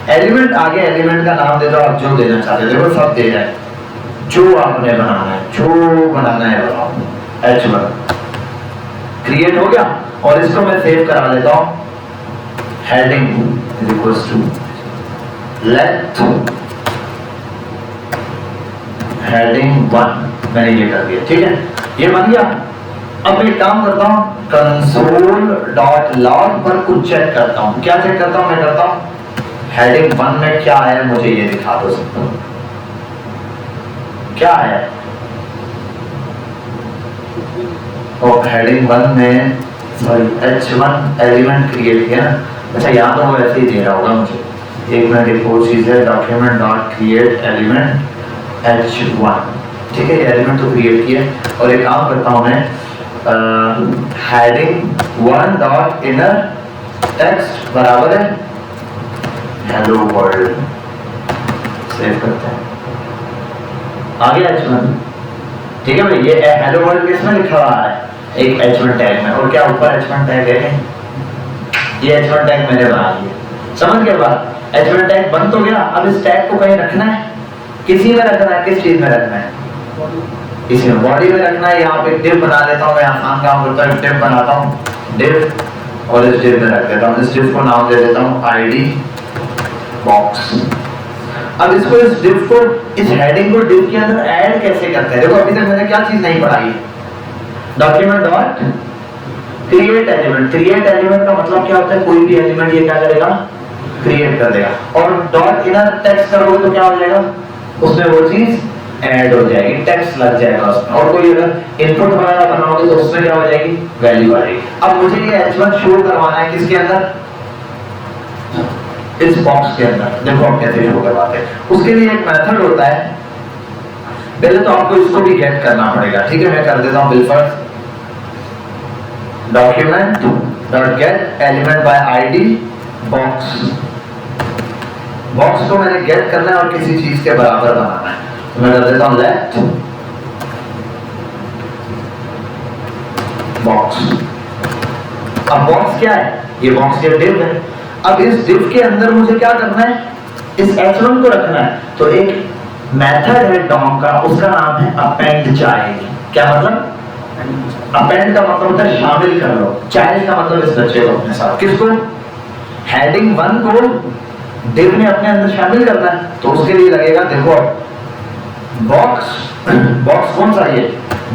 एलिमेंट आगे एलिमेंट का नाम दे दो आप जो देना चाहते हो, देखो सब दे रहा है, जो आपने बनाना है, जो बनाना है बनाओ। H1 क्रिएट हो गया और इसको मैं सेव करा लेता हूँ। Heading is equals to let heading 1, मैंने ये कर दिया, ठीक है, ये बन गया। अब मैं एक काम करता हूँ, कंसोल डॉट लॉग पर कुछ चेक करता हूँ। क्या चेक करता हूँ? मैं करता हूँ हेडिंग 1 में क्या है, मुझे ये दिखा दो सकता हूँ, क्या है। और हेडिंग 1 में सॉरी H1 एलिमेंट क्रिएट किया ना, अच्छा यहाँ तो वो ऐसे ही दे रहा होगा मुझे। एक मिनट, एक और चीज है, document dot create element H1, ठीक है, ये एलिमेंट तो क्रिएट किया। और एक काम करता हूँ मैं, हेडिंग 1 डॉट इनर टेक्स्ट बराबर है हेलो वर्ल्ड, सेव करते हैं, आ गया H1, ठीक है भाई। ये हेलो वर्ल्ड किसमें लिखा हुआ है? एक H1 टैग में। और क्या ऊपर H1 टैग है? ये H1 टैग मैंने बना लिया, समझ गए बात? H1 टैग बन तो गया। अब इस टैग को कहीं रखना है, किसी में रखना है, किस चीज में रखना है? इसी में, बॉडी में रखना है। यहाँ पे डिव बना लेता हूँ मैं, आसान काम करता हूँ, डिव बनाता हूँ, डिव, और इस डिव में रख देता हूँ, इस डिव को नाम दे देता हूँ आईडी बॉक्स। अब इसको, इस डिव को, इस हेडिंग को डिव के अंदर ऐड कैसे करते हैं? देखो अभी तक मैंने क्या चीज नहीं पढ़ाई है, document dot create element. Create element का मतलब क्या होता है? कोई भी एलिमेंट ये क्या करेगा? क्रिएट कर देगा। और डॉट इनर टेक्स्ट करोगे तो क्या हो जाएगा? उसमें वो चीज ऐड हो जाएगी, टेक्स्ट लग जाएगा उसमें। और कोई अगर इनपुट वगैरह बनाओगे तो उसमें क्या हो जाएगी? वैल्यू आ जाएगी। अब मुझे ये H1 शो करवाना है किसके अंदर? इस बॉक्स के अंदर। देखो आप कैसे शो करवाते हैं। उसके लिए एक मेथड होता है, पहले तो आपको इसको भी गेट करना पड़ेगा, ठीक है। मैं कर देता हूँ बिलफर्स्ट document dot get element by ID box. Box को मैंने गेट करना है और किसी चीज के बराबर बनाना है, तो मैं कर देता हूँ लेट बॉक्स। अब बॉक्स क्या है? ये बॉक्स ये डिव है। अब इस डिव के अंदर मुझे क्या करना है? इस H1 को रखना है। तो एक मेथड है डॉम का, उसका नाम है अपेंड चाइल्ड। क्या मतलब? अपेंड का मतलब होता है शामिल कर लो, चाइल्ड का मतलब इस बच्चे को अपने साथ। किसको? हेडिंग 1 को डिव ने अपने अंदर शामिल करना है, तो उसके लिए लगेगा, देखो बॉक्स, बॉक्स कौन सा? ये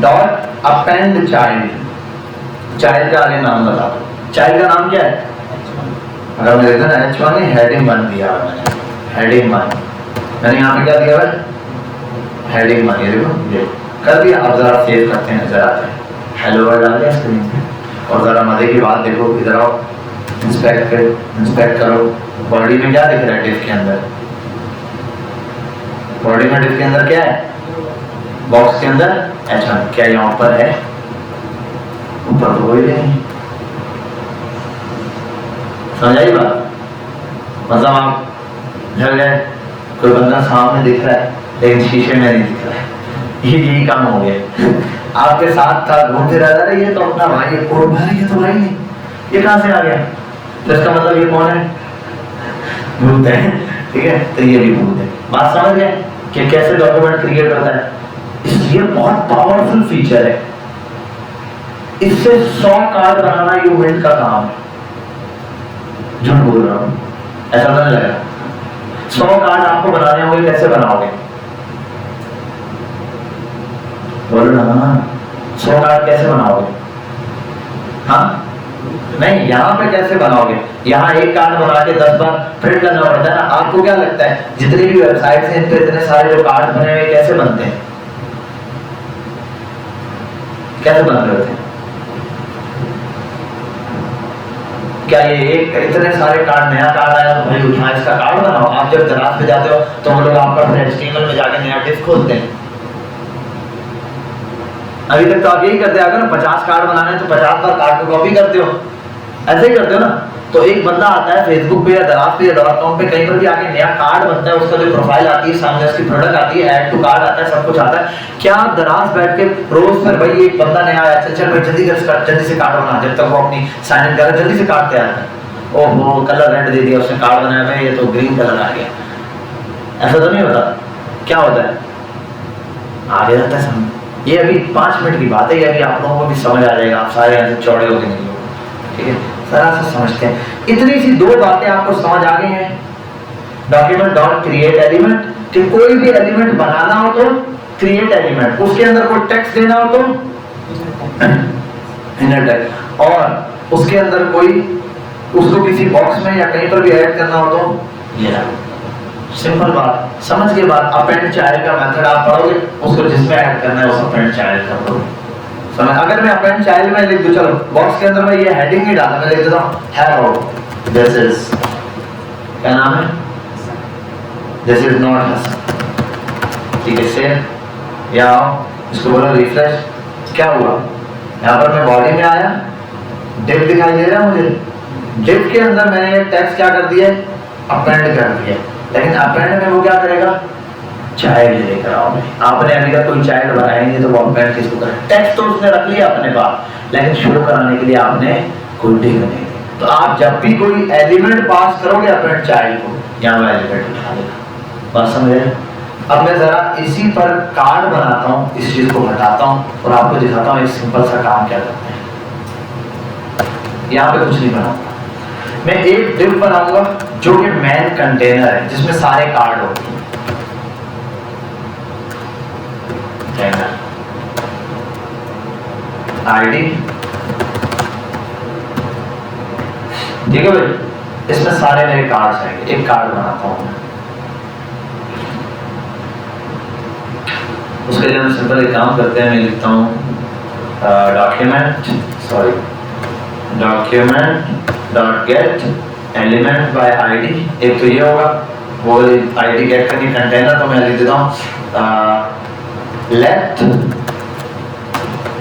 डॉट अपेंड चाइल्ड। चाइल्ड का आगे नाम बता दो। चाइल्ड का नाम क्या है? अगर मैं देखता ना H1 ने हेडिंग 1 दिया, मैंने हेडिंग 1, मैंने यहाँ पे क्या दिया है? हेडिंग 1, ये देखो ये कर दिया। अब जरा सेव करते हैं, नजर आते हैं हेलो वर्ल्ड आ गया स्क्रीन पे। और जरा मजे की बात देखो, इधर आओ, इंस्पेक्ट करो, बॉडी में क्या दिख रहा है? डिव के अंदर, बॉडी में डिव के अंदर क्या है? बॉक्स के अंदर H1। क्या यहाँ ऊपर है? ऊपर तो कोई नहीं। समझ आई बात? मतलब आप घर गए, कोई बंदा सामने दिख रहा है लेकिन शीशे में नहीं दिख रहा है, यही काम हो गया। आपके साथ था, घूमते रहता है, ये तो अपना भाई है, कोड भाई ये तो भाई नहीं, ये कहाँ से आ गया? तो इसका मतलब ये कौन है? भूत है। ठीक है, तो ये भी भूत है। बात समझ गए कि कैसे डॉक्यूमेंट क्रिएट होता है? ये बहुत पावरफुल फीचर है। इससे 100 कार्ड बनाना ये मिनट का काम है। झूठ बोल रहा हूं, ऐसा नहीं लगेगा। 100 कार्ड आपको बनाने होंगे, कैसे बनाओगे? बोलो ना, 100 कार्ड कैसे बनाओगे? हाँ नहीं, यहाँ पे कैसे बनाओगे? यहाँ एक कार्ड बना के 10 बार प्रिंट करना पड़ता है ना। आपको क्या लगता है जितनी भी वेबसाइट हैं इन पे इतने सारे जो कार्ड बने हुए कैसे बनते हैं? कैसे बन रहे होते हैं? क्या ये एक इतने सारे कार्ड, नया कार्ड आया तो भाई उठा इसका कार्ड बनाओ? आप जब दराज पे जाते हो तो वो लोग आपका फिर HTML में जाके नया डिस्क खोलते हैं। अभी तक तो आप यही करते हैं, अगर 50 कार्ड बनाने हैं तो 50 बार कार्ड को कॉपी करते हो, ऐसे ही करते हो ना। तो एक बंदा आता है फेसबुक पे या दराज पे या .com पे कहीं पर भी आके नया कार्ड बनता है, उसका जो प्रोफाइल आती है, सामने उसकी प्रोडक्ट आती है, ऐड टू कार्ड आता है, सब कुछ आता है। क्या दराज बैठ के रोज फिर भाई एक बंदा नया आया, चल भाई जल्दी से कार्ड बना, जब तक वो अपनी साइन इन करे जल्दी से कार्ड तैयार कर। ओहो कलर रेड दे दिया उसने, कार्ड बनाया है ये तो ग्रीन कलर आ गया। ऐसा तो नहीं होता। क्या होता है? आगे रहता है सामने। ये अभी 5 मिनट की बात है, ये अभी आप लोगों को भी समझ आ जाएगा, आप सारे यहाँ से चौड़े होके निकलोगे। ठीक है, जरा से समझते हैं। इतनी सी 2 बातें आपको समझ आ गई हैं। डॉक्यूमेंट डॉट क्रिएट एलिमेंट, कि कोई भी एलिमेंट बनाना हो तो क्रिएट एलिमेंट, उसके अंदर कोई टेक्स्ट देना हो तो इनर टेक्स्ट, और उसके अंदर कोई उसको किसी बॉक्स में या कहीं पर भी ऐड करना हो तो ये रहा। सिंपल बात, समझ के बाद अपेंड चाइल्ड का मेथड आप पढ़ोगे, उसको जिसमें ऐड करना है उस अपेंड चाइल्ड कर दो। समझ? अगर मैं अपेंड चाइल्ड में लिख दूं, चलो बॉक्स के अंदर मैं ये हेडिंग नहीं डालना, मैं लिख देता हूं हेलो दिस इज, क्या नाम है? This is not Hasan. ठीक है, सेव या इसको बोलो रिफ्रेश। क्या हुआ? यहाँ पर मैं बॉडी में आया, डिव दिखाई दे रहा है मुझे। डिव के अंदर मैंने टेक्स्ट क्या कर दिया? अपेंड कर दिया। लेकिन अपेंड में वो क्या करेगा? चाइल्ड लेकर आओगे। आपने अभी तक कोई चाइल्ड बनाया नहीं तो वो अपेंड किसको करें? टेक्स्ट तो उसने रख लिया अपने पास, लेकिन शो कराने के लिए आपने कोई डिव नहीं दी। तो आप जब भी कोई एलिमेंट पास करोगे अपेंड चाइल्ड को, यहाँ वो एलिमेंट उठा लेगा। बात समझे? अब मैं जरा इसी पर कार्ड बनाता हूँ, इस चीज को हटाता हूँ और आपको दिखाता हूँ एक सिंपल सा काम क्या करते हैं। यहाँ पे कुछ नहीं बनाऊंगा, मैं एक डिव बनाऊंगा जो कि मैन कंटेनर है, जिसमें सारे कार्ड होते हैं। आईडी, ठीक है भाई, इसमें सारे मेरे कार्ड्स आएंगे। एक कार्ड बनाता हूं, उसके लिए हम सिंपल एक काम करते हैं, मैं लिखता हूं document dot get element by ID. एक तो ये होगा, वो आईडी गेट करनी कंटेनर, तो मैं लिख देता हूं लेट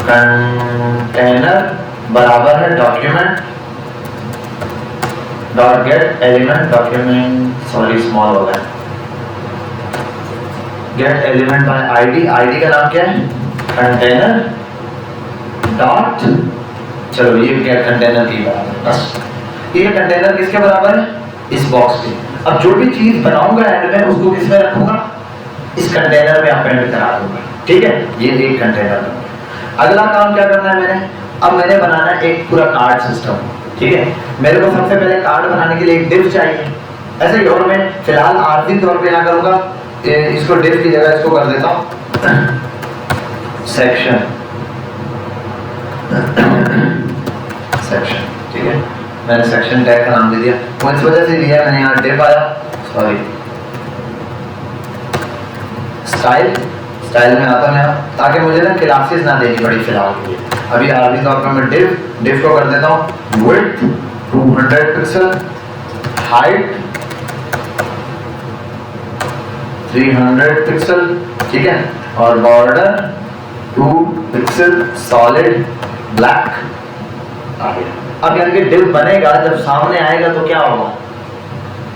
कंटेनर बराबर है document dot get element, document sorry small हो गया, gate element by ID. ID का नाम क्या है? कंटेनर डॉट, चलो ये गेट कंटेनर की बराबर है बस। ये कंटेनर किसके बराबर है? इस बॉक्स के। अब जो भी चीज बनाऊंगा एंड में उसको किसमें रखूंगा? इस कंटेनर में अपेंड करा दूंगा। ठीक है, ये एक कंटेनर बन गया। अगला काम क्या करना है मैंने? अब मैंने बनाना है एक पूरा कार्ड सिस्टम। ठीक है, मेरे को सबसे पहले कार्ड बनाने के लिए एक डिव चाहिए, ऐसे ही। और मैं फिलहाल आरजी तौर पे क्या करूंगा, इसको डिव की जगह इसको कर देता हूं सेक्शन। सेक्शन, ठीक है, मैंने सेक्शन टैग का नाम दे दिया। वो इस वजह से दिया मैंने, यहाँ डिव आया, सॉरी स्टाइल में आता मैं, ताकि मुझे ना क्लासेस ना देनी पड़ी फिलहाल के लिए। अभी आरजी तौर पर मैं डिव को कर देता हूँ विड्थ 200 पिक्सल, हाइट 300 पिक्सल, ठीक है, और बॉर्डर 2 पिक्सल सॉलिड ब्लैक आ गया। अब यानी कि डिव बनेगा, जब सामने आएगा तो क्या होगा?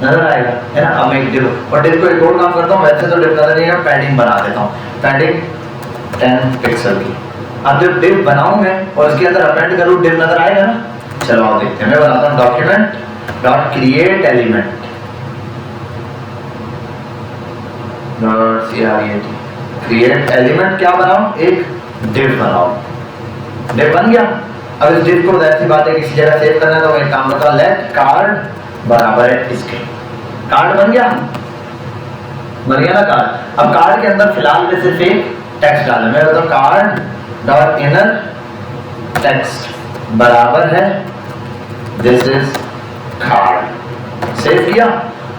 नजर आएगा, है ना। अब मैं एक डिव, और डिव को एक और काम करता हूँ, वैसे तो डिव नजर नहीं है, पैडिंग बना देता हूँ। पैडिंग 10 पिक्सल की, अब जब div बनाऊं मैं और इसके अंदर अपेंड करूं, div नजर आएगा ना? चलो आओ देखते हैं। मैं बनाता हूं document dot create element dot create element क्या बनाऊं? एक div बनाऊं। div बन गया। अब इस div को ऐसी बात है किसी जगह सेव करना है तो मैं एक काम करता हूं, लेट कार्ड बराबर है इसके। कार्ड बन गया ना कार्ड। अब कार्ड के अंदर फिलहाल मैं सिर्फ एक टेक्स्ट डालना, मैं बताऊं कार्ड डॉट इनर टेक्स्ट बराबर है दिस इज कार्ड। सेव किया।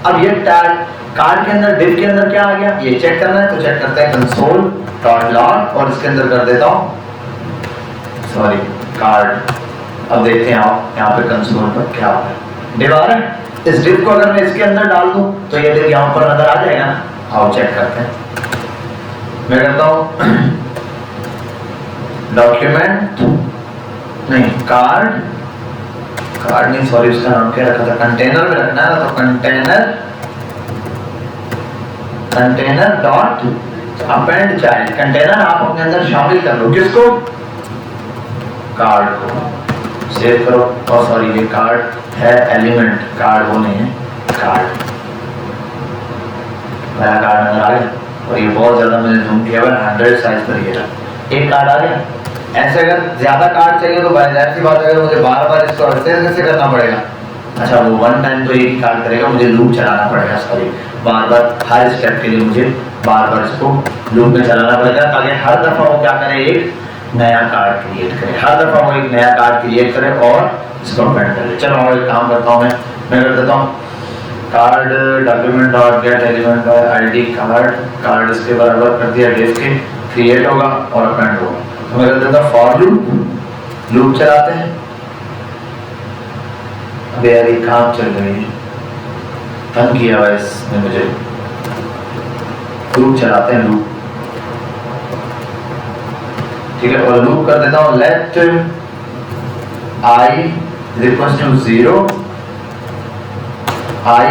अब ये टैग कार्ड के अंदर div के अंदर क्या आ गया ये चेक करना है, तो चेक करते हैं कंसोल डॉट लॉग और इसके अंदर कर देता हूं सॉरी कार्ड। अब देखते हैं आप यहाँ पे कंसोल पर क्या होता है। div आ रहा है। इस div को अगर मैं इसके अंदर डाल दूं तो ये div यहाँ पर नजर आ जाएगा ना? आओ चेक करते हैं। मैं कहता हूं डॉक्यूमेंट नहीं कार्ड नहीं सॉरी उसका नाम क्या रखा था, कंटेनर में रखना है ना, तो container dot append child. Container आप अपने अंदर शामिल कर लो। किसको? कार्ड को। सेव करो। और सॉरी ये कार्ड है एलिमेंट, कार्ड वो नहीं है, कार्ड नया कार्ड नजर आ गया। और ये बहुत ज्यादा मैंने जूम किया हुआ है, 100 साइज पर ये रहा। एक कार्ड आ गया। ऐसे अगर ज्यादा कार्ड चाहिए तो जाहिर सी बात है अगर मुझे बार बार इसको कैसे करना पड़ेगा। अच्छा वो वन टाइम तो एक ही कार्ड करेगा, मुझे लूप चलाना पड़ेगा सॉरी, बार बार हर स्टेप के लिए मुझे बार बार इसको लूप में चलाना पड़ेगा ताकि हर दफा वो क्या करे, एक नया कार्ड क्रिएट करे। हर दफा वो एक नया कार्ड क्रिएट करे और इसको अपेंड करे। चलो और एक काम करता हूँ मैं कर देता हूँ card document dot get element ID card इसके बराबर कर दिया div के, क्रिएट होगा और अपेंड होगा। तो मैं कर देता हूँ फॉर लूप चलाते हैं। अब यार ये काम चल रही है, तंग किया हुआ इसने मुझे। लूप चलाते हैं लूप, ठीक है। और लूप कर देता हूँ let i is equals to 0 i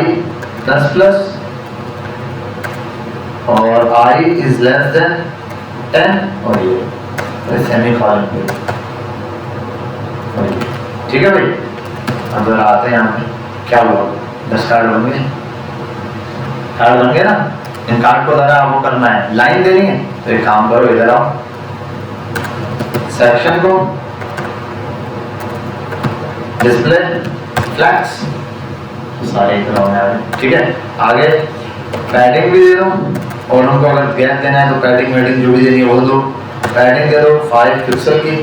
plus plus और i is less than 10 और ये सेमीकोलन पे, ठीक है भाई। अब जरा आते हैं यहाँ पे क्या हुआ, 10 कार्ड बन गए। कार्ड बन गए ना, इन कार्ड को जरा वो करना है, लाइन देनी है। तो एक काम करो, इधर आओ, सेक्शन को डिस्प्ले फ्लैक्स सारे इधर होने वाले, ठीक है। आगे पैडिंग भी दे दो और उनको अगर गैप देना है तो पैडिंग वेडिंग जो भी देनी है वो दो। पैडिंग दे दो 5 पिक्सल की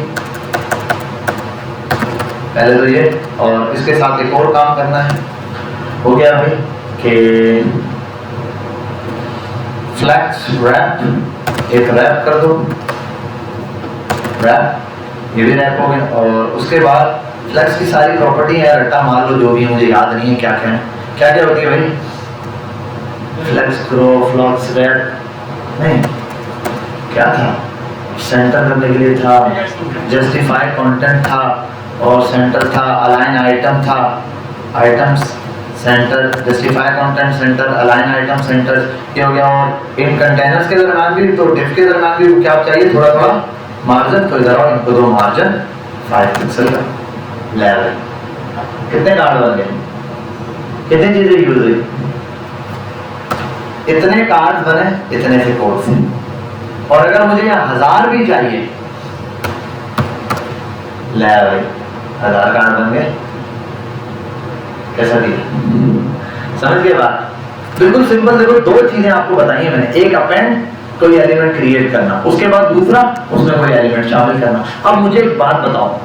पहले तो ये, और इसके साथ एक और काम करना है। हो गया भाई कि फ्लैक्स रैप, एक रैप कर दो, रैप ये भी रैप हो गया। और उसके बाद फ्लैक्स की सारी प्रॉपर्टी है, रट्टा मार लो जो भी है, मुझे याद नहीं है क्या क्या है, क्या क्या होती है भाई। फ्लैक्स ग्रो फ्लॉक्स रैप नहीं क्या था, सेंटर करने के लिए था, जस्टिफाई कंटेंट था और सेंटर था, अलाइन आइटम था, items centre, justify content centre, align item centre, ये हो गया। और इन कंटेनर्स के दरम्यान भी तो div के दरम्यान भी क्या चाहिए, थोड़ा थोड़ा मार्जिन। तो इधर आओ, इनको दो मार्जिन 5 पिक्सल का। ले रहे कितने कार्ड बन गए, कितनी चीजें यूज हुई, इतने कार्ड बने इतने से कोड से। और अगर मुझे यहाँ 1000 भी चाहिए, ले भाई 1000 कार्ड बन गए। कैसा दिया, समझ गए बात? बिल्कुल सिंपल। देखो दो चीजें आपको बताई है मैंने, एक अपेंड कोई एलिमेंट क्रिएट करना, उसके बाद दूसरा उसमें कोई एलिमेंट शामिल करना। अब मुझे एक बात बताओ,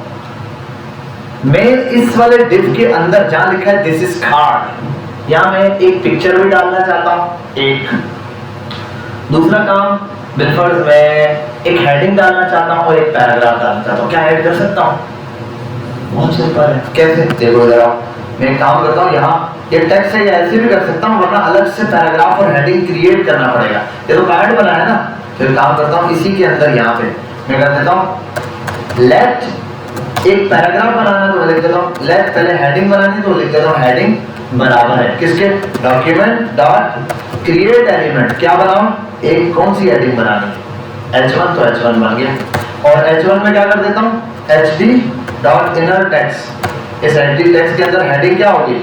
मैं इस वाले div के अंदर जहां लिखा है दिस इज कार्ड, यहां मैं एक पिक्चर भी डालना चाहता हूं। एक दूसरा काम, बिलफर्ज मैं एक हेडिंग डालना चाहता हूं और एक पैराग्राफ डालना चाहता हूं, क्या ऐड कर सकता हूं? बहुत सिंपल है। कैसे, देखो जरा, मैं एक काम करता हूं, यहाँ ये टेक्स्ट है, ऐसे भी कर सकता हूं, वरना अलग से पैराग्राफ और हेडिंग क्रिएट करना पड़ेगा। ये तो कार्ड बना है ना, तो एक काम करता हूं, इसी के अंदर यहाँ पे मैं कर देता हूं लेट, एक पैराग्राफ बनाना तो लिख देता हूं लेट, पहले हेडिंग बनानी तो लिख देता हूं हेडिंग बराबर है किसके, डॉक्यूमेंट डॉट क्रिएट एलिमेंट। क्या बनाऊं, एक कौन सी हेडिंग बनानी है, H1 तो H1 बन गया और H1 में क्या कर देता हूँ HD डॉट इनर टेक्स्ट। इस HD टेक्स्ट के अंदर हेडिंग क्या होगी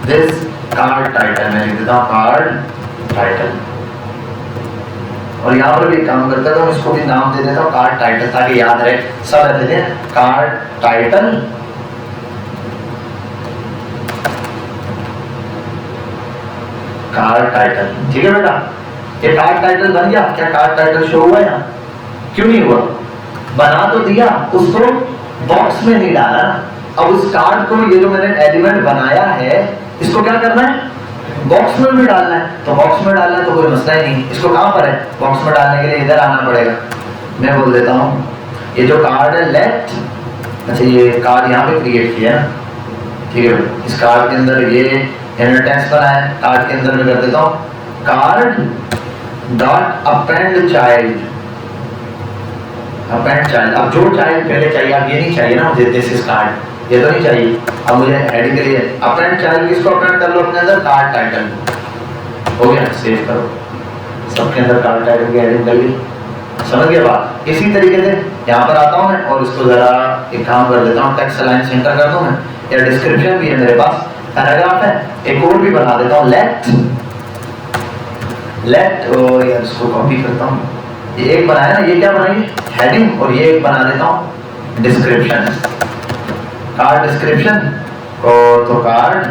दिस कार्ड टाइटल, मैं लिख देता हूँ कार्ड टाइटल। और यहाँ पर भी काम करता है तो इसको भी नाम दे देता हूँ कार्ड टाइटल ताकि याद रहे, सब ऐसे थे कार्ड टाइटल कार्ड टाइटल। ठीक है बेटा, ये कार्ड टाइटल बन गया। क्या कार्ड टाइटल शो हुआ यहाँ? क्यों नहीं हुआ? बना तो दिया, उसको बॉक्स में नहीं डाला ना। अब उस कार्ड को ये जो मैंने एलिमेंट बनाया है इसको क्या करना है बॉक्स में भी डालना है। तो बॉक्स में डालना है तो कोई मसला ही नहीं, इसको कहाँ पर है बॉक्स में डालने के लिए इधर आना पड़ेगा। मैं बोल देता हूँ ये जो कार्ड है लेट, अच्छा ये कार्ड यहाँ पे क्रिएट किया है, ठीक है। इस कार्ड के अंदर ये इनर टेक्स्ट बना है, कार्ड के अंदर मैं कर देता हूँ card dot append child, append child. अब जो चाइल्ड पहले चाहिए, अब ये नहीं चाहिए ना मुझे दिस इज कार्ड, ये तो नहीं चाहिए। अब मुझे हेडिंग के लिए अपेंड चाइल्ड, किसको अपेंड कर लो अपने अंदर कार्ड टाइटल। हो गया, सेव करो, सबके अंदर कार्ड टाइटल की हेडिंग कर ली। समझ गया बात? इसी तरीके से यहाँ पर आता हूँ मैं और इसको जरा एक काम कर देता हूँ, टेक्स्ट अलाइन सेंटर कर दूँ मैं, या डिस्क्रिप्शन भी है मेरे पास, पैराग्राफ है, एक और भी बना देता हूँ लेट यार इसको कॉपी करता हूँ। ये एक बनाया ना, ये क्या बनाइए हेडिंग, और ये एक बना देता हूँ डिस्क्रिप्शन, कार्ड डिस्क्रिप्शन और तो कार्ड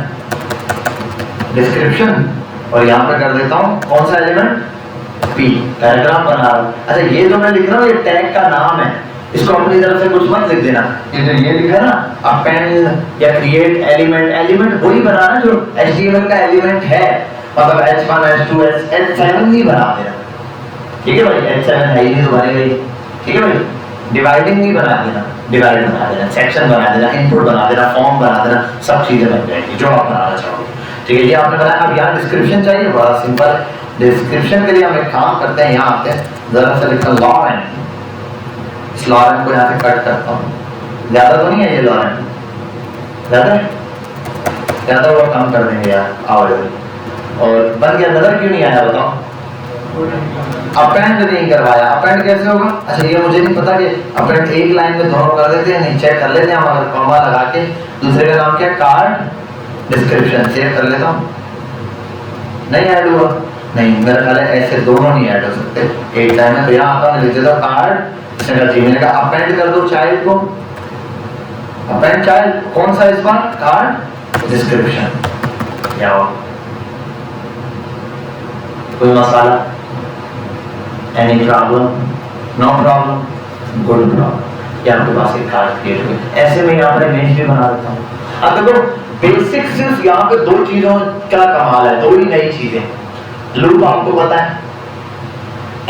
डिस्क्रिप्शन, और यहाँ पे कर देता हूँ कौन सा एलिमेंट P, पैराग्राफ बना रहा हूँ। अच्छा ये जो मैं लिख रहा हूँ ये टैग का नाम है, इसको अपनी तरफ से कुछ मत लिख देना। ये जो ये लिखा है ना अपेंड या क्रिएट एलिमेंट, एलिमेंट वही बनाना जो HTML का एलिमेंट है, मतलब H1 H2 H7 नहीं बना देना, ठीक है भाई। H7 है ही नहीं तो बनेगा ही, ठीक है भाई। डिवाइडिंग नहीं बना देना, डिवाइड बना देना, सेक्शन बना देना, इनपुट बना देना, फॉर्म बना देना, सब चीजें बन जाएंगी जो आप बनाना चाहोगे, ठीक है। ये आपने बनाया। अब यहाँ डिस्क्रिप्शन चाहिए, बड़ा सिंपल है। डिस्क्रिप्शन के लिए हम एक काम करते हैं, यहाँ आते हैं, जरा सा लिखता हूँ लॉरेन, इस लॉरेन को यहाँ से कट करता हूँ। ज्यादा तो नहीं है ये लॉरेन, ज्यादा वो कम कर देंगे यार आवाज। और बन गया, नजर क्यों नहीं आया बताओ? अपेंड नहीं करवाया। अपेंड कैसे होगा? अच्छा ये मुझे नहीं पता कि अपेंड एक लाइन में दोनों कर देते हैं, नहीं चेक कर लेते हैं हम, अगर कॉमा लगा के। दूसरे का नाम क्या है? Card description. सेव कर लेता हूँ, नहीं ऐड हुआ, नहीं मेरा ख्याल है ऐसे दोनों नहीं ऐड हो सकते एक टाइम में। तो यहाँ आता मैं लिख देता हूँ कार्ड, इसने कहा जी, मैंने कहा अपेंड कर दो चाइल्ड को, अपेंड चाइल्ड कौन सा इस बार? Card description. क्या हो कोई मसाला? Any problem? No problem, good problem. यहाँ आपके पास एक कार्ड क्रिएट हो गया। ऐसे में यहाँ पर इमेज भी बना देता हूँ। अब देखो बेसिक सिर्फ यहाँ पे दो चीजों का कमाल है, दो ही नई चीजें। लूप आपको पता है,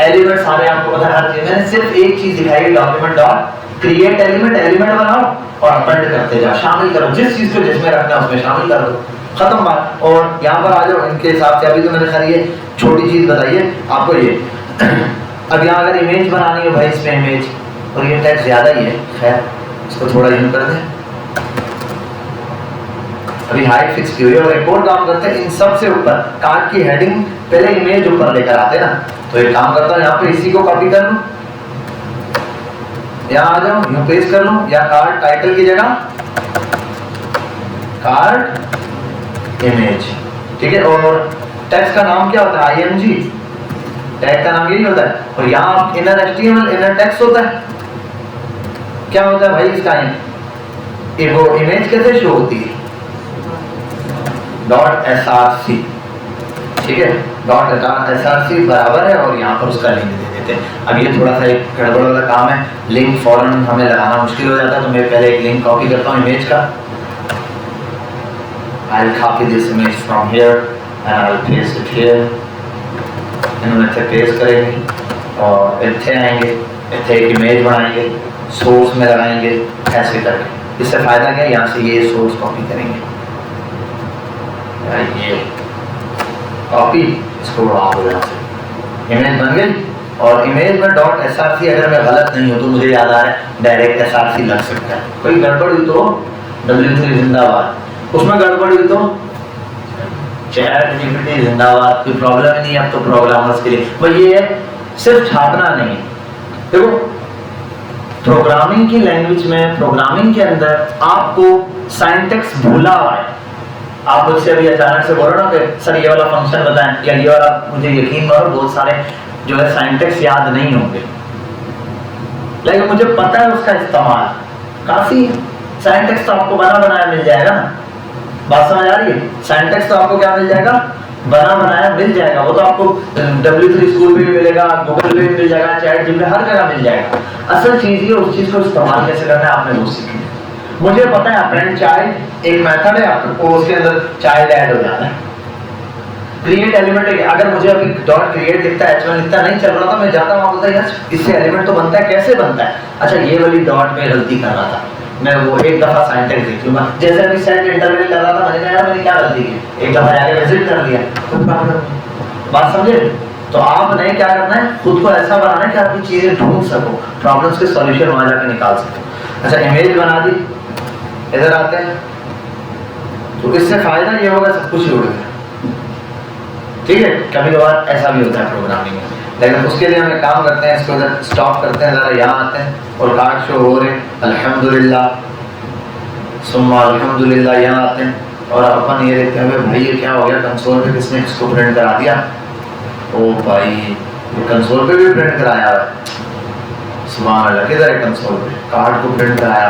एलिमेंट सारे आपको पता है, हर चीज। मैंने सिर्फ एक चीज दिखाई, document dot create element, element बनाओ और अपेंड करते जाओ, शामिल करो, जिस चीज को जिसमें रखना है उसमें शामिल कर दो, खत्म बात। और यहाँ पर आ जाओ इनके हिसाब से। अभी तो मैंने खाली ये छोटी चीज बताइए आपको ये। अब यहाँ अगर इमेज बनानी है भाई, इसमें इमेज, और ये टेक्स्ट ज्यादा ही है, खैर इसको थोड़ा यूं कर दें। अभी हाइट फिक्स की हुई है। और एक और काम करते हैं, इन सब से ऊपर कार्ड की हेडिंग पहले इमेज ऊपर लेकर आते हैं ना, तो एक काम करता हूँ यहाँ पे इसी को कॉपी कर लूं, यहाँ आ जाऊं, यूं पेस्ट कर लूं, या कार्ड टाइटल की जगह कार्ड इमेज, ठीक है। और टेक्स्ट का नाम क्या होता है? IMG, टैग का नाम यही होता है। और यहाँ इनर HTML, इनर टेक्स्ट होता है। क्या होता है भाई इसका? ये वो इमेज कैसे शो होती है? .src, ठीक है। .src बराबर है, और यहाँ पर उसका लिंक दे देते हैं। अब ये थोड़ा सा एक गड़बड़ वाला काम है, लिंक फौरन हमें लगाना मुश्किल हो जाता है, तो मैं पहले एक लिंक कॉपी करता हूँ इमेज का। I'll copy this image from here and I'll paste it here. इन्होंने इतने पेस्ट करेंगे और इतने आएंगे, इतने एक इमेज बनाएंगे, सोर्स में लगाएंगे, ऐसे करके। इससे फायदा क्या है? यहाँ से ये सोर्स कॉपी करेंगे, ये कॉपी, इसको उड़ा दो यहाँ से, इमेज बन गई। और इमेज में .src अगर मैं गलत नहीं हूँ तो मुझे याद आ रहा है डायरेक्ट src लग सकता है। कोई गड़बड़ हुई तो W3 जिंदाबाद, उसमें गड़बड़ हुई तो ChatGPT जिंदाबाद, कोई प्रॉब्लम नहीं है। अब तो प्रोग्रामर्स के लिए भाई ये है, सिर्फ छापना नहीं, देखो प्रोग्रामिंग की लैंग्वेज में, प्रोग्रामिंग के अंदर आपको साइंटेक्स भूला हुआ है। आप मुझसे अभी अचानक से बोल रहे हो ना कि सर ये वाला फंक्शन बताएं या ये वाला, मुझे यकीन करो बहुत सारे जो है साइंटेक्स याद नहीं होंगे, लेकिन मुझे पता है उसका इस्तेमाल काफी। साइंटेक्स तो आपको बना बनाया मिल जाएगा ना, बात समझ आ रही है? साइंटेक्स तो आपको क्या मिल जाएगा? बना बनाया मिल जाएगा। वो तो आपको W3 स्कूल पे भी मिलेगा, गूगल पे भी मिल जाएगा, चैट जीपीटी हर जगह मिल जाएगा। असल चीज ये उस चीज को इस्तेमाल कैसे करना है आपने वो सीखना है। मुझे पता है अपेंड चाइल्ड एक मेथड है, आपको उसके अंदर चाइल्ड ऐड हो जाता है। क्रिएट एलिमेंट है, अगर मुझे अभी डॉट क्रिएट लिखता है, h1 लिखता नहीं चल रहा था, मैं जाता वहां बोलता यार इससे एलिमेंट तो बनता है, कैसे बनता है? अच्छा ये वाली डॉट में गलती कर रहा था, मैं वो एक दफा सिंटैक्स देख लूंगा। जैसे अभी सेट इंटरवल कर रहा था, मैंने कहा यार मैंने क्या गलती की, एक दफा जाके विजिट कर लिया, बात समझे? तो आपने क्या करना है, खुद को ऐसा बनाना है कि आप ये चीजें ढूंढ सको, प्रॉब्लम्स के सॉल्यूशन वहां जाके निकाल सको। अच्छा इमेज बना दी, इधर आते हैं, तो इससे फायदा ये होगा सब कुछ ही उड़ गया, ठीक है? कभी कभार ऐसा भी होता है प्रोग्रामिंग में, लेकिन उसके लिए हम एक काम करते हैं, इसको इधर स्टॉप करते हैं, जरा यहाँ आते हैं और कार्ड शो हो रहे, अल्हम्दुलिल्लाह सुम्मा अल्हम्दुलिल्लाह, यहाँ आते हैं और अपन ये देखते हैं भाई ये क्या हो गया, कंसोल पे किसने इसको प्रिंट करा दिया? ओ भाई ये कंसोल पे भी प्रिंट कराया है, सुभान अल्लाह। किधर है कंसोल पे? कार्ड को प्रिंट कराया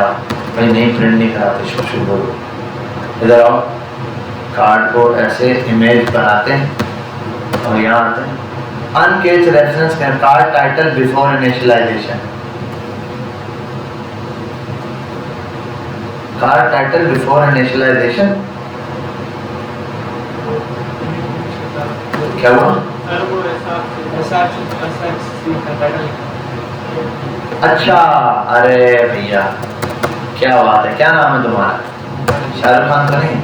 भाई, नहीं प्रिंट नहीं कराते, शुरू बोलो। इधर आओ, कार्ड को ऐसे इमेज बनाते हैं और यहाँ आते हैं, अनकेच रेफरेंस कर card title before initialization, card title before initialization क्या हुआ? अच्छा अरे भैया क्या बात है, क्या नाम है तुम्हारा? शाहरुख खान तो नहीं?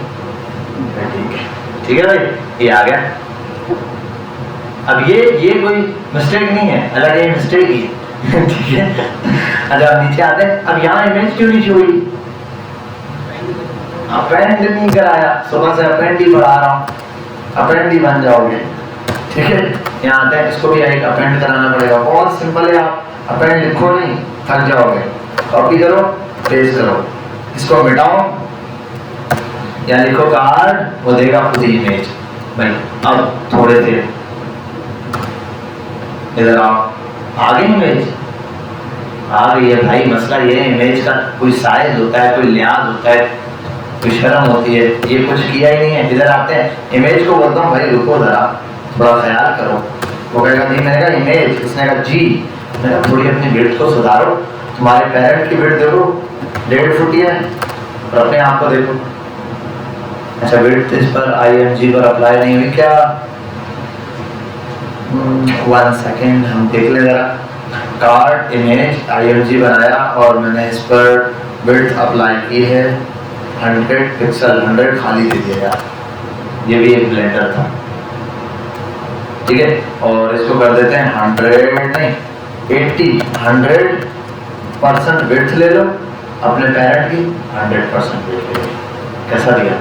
ठीक है भाई, ये आ गया। अब ये कोई मिस्टेक नहीं है, अलग ये मिस्टेक ही है ठीक है। अच्छा अब नीचे आते हैं, अब यहाँ इमेज क्यों नहीं हुई? अपेंड नहीं कराया, सुबह से अपेंड ही पढ़ा रहा हूँ, अपेंड ही बन जाओगे, ठीक है? यहाँ आते हैं, इसको भी एक अपेंड कराना पड़ेगा, बहुत सिंपल है। आप अपेंड लिखो नहीं, थक जाओगे, कॉपी करो पेस्ट करो, इसको मिटाओ या लिखो कार्ड, वो देगा खुद ही इमेज। भाई अब थोड़े से इधर आओ, आ गई इमेज, आ गई है भाई। मसला ये है इमेज का कोई साइज होता है, कोई लिहाज होता है, कोई शर्म होती है, ये कुछ किया ही नहीं है। इधर आते हैं, इमेज को बोलता हूँ भाई रुको जरा, थोड़ा ख्याल करो। वो कहेगा जी, मैंने कहा इमेज, उसने कहा जी, मैंने कहा थोड़ी अपनी विड्थ को सुधारो, तुम्हारे पेरेंट की विड्थ देखो 1.5 फुट है और अपने आप को देखो। अच्छा विड्थ इस पर IMG पर अप्लाई नहीं हुई क्या? 1 सेकेंड हम देख लें जरा। कार्ड इमेज IMG बनाया और मैंने इस पर विड्थ अप्लाई की है 100 पिक्सल, 100 खाली दे दिया यार, ये भी एक ब्लेंडर था, ठीक है? और इसको कर देते हैं 100 नहीं 100% विड्थ ले लो, अपने पेरेंट की 100% विड्थ ले लो, कैसा दिया?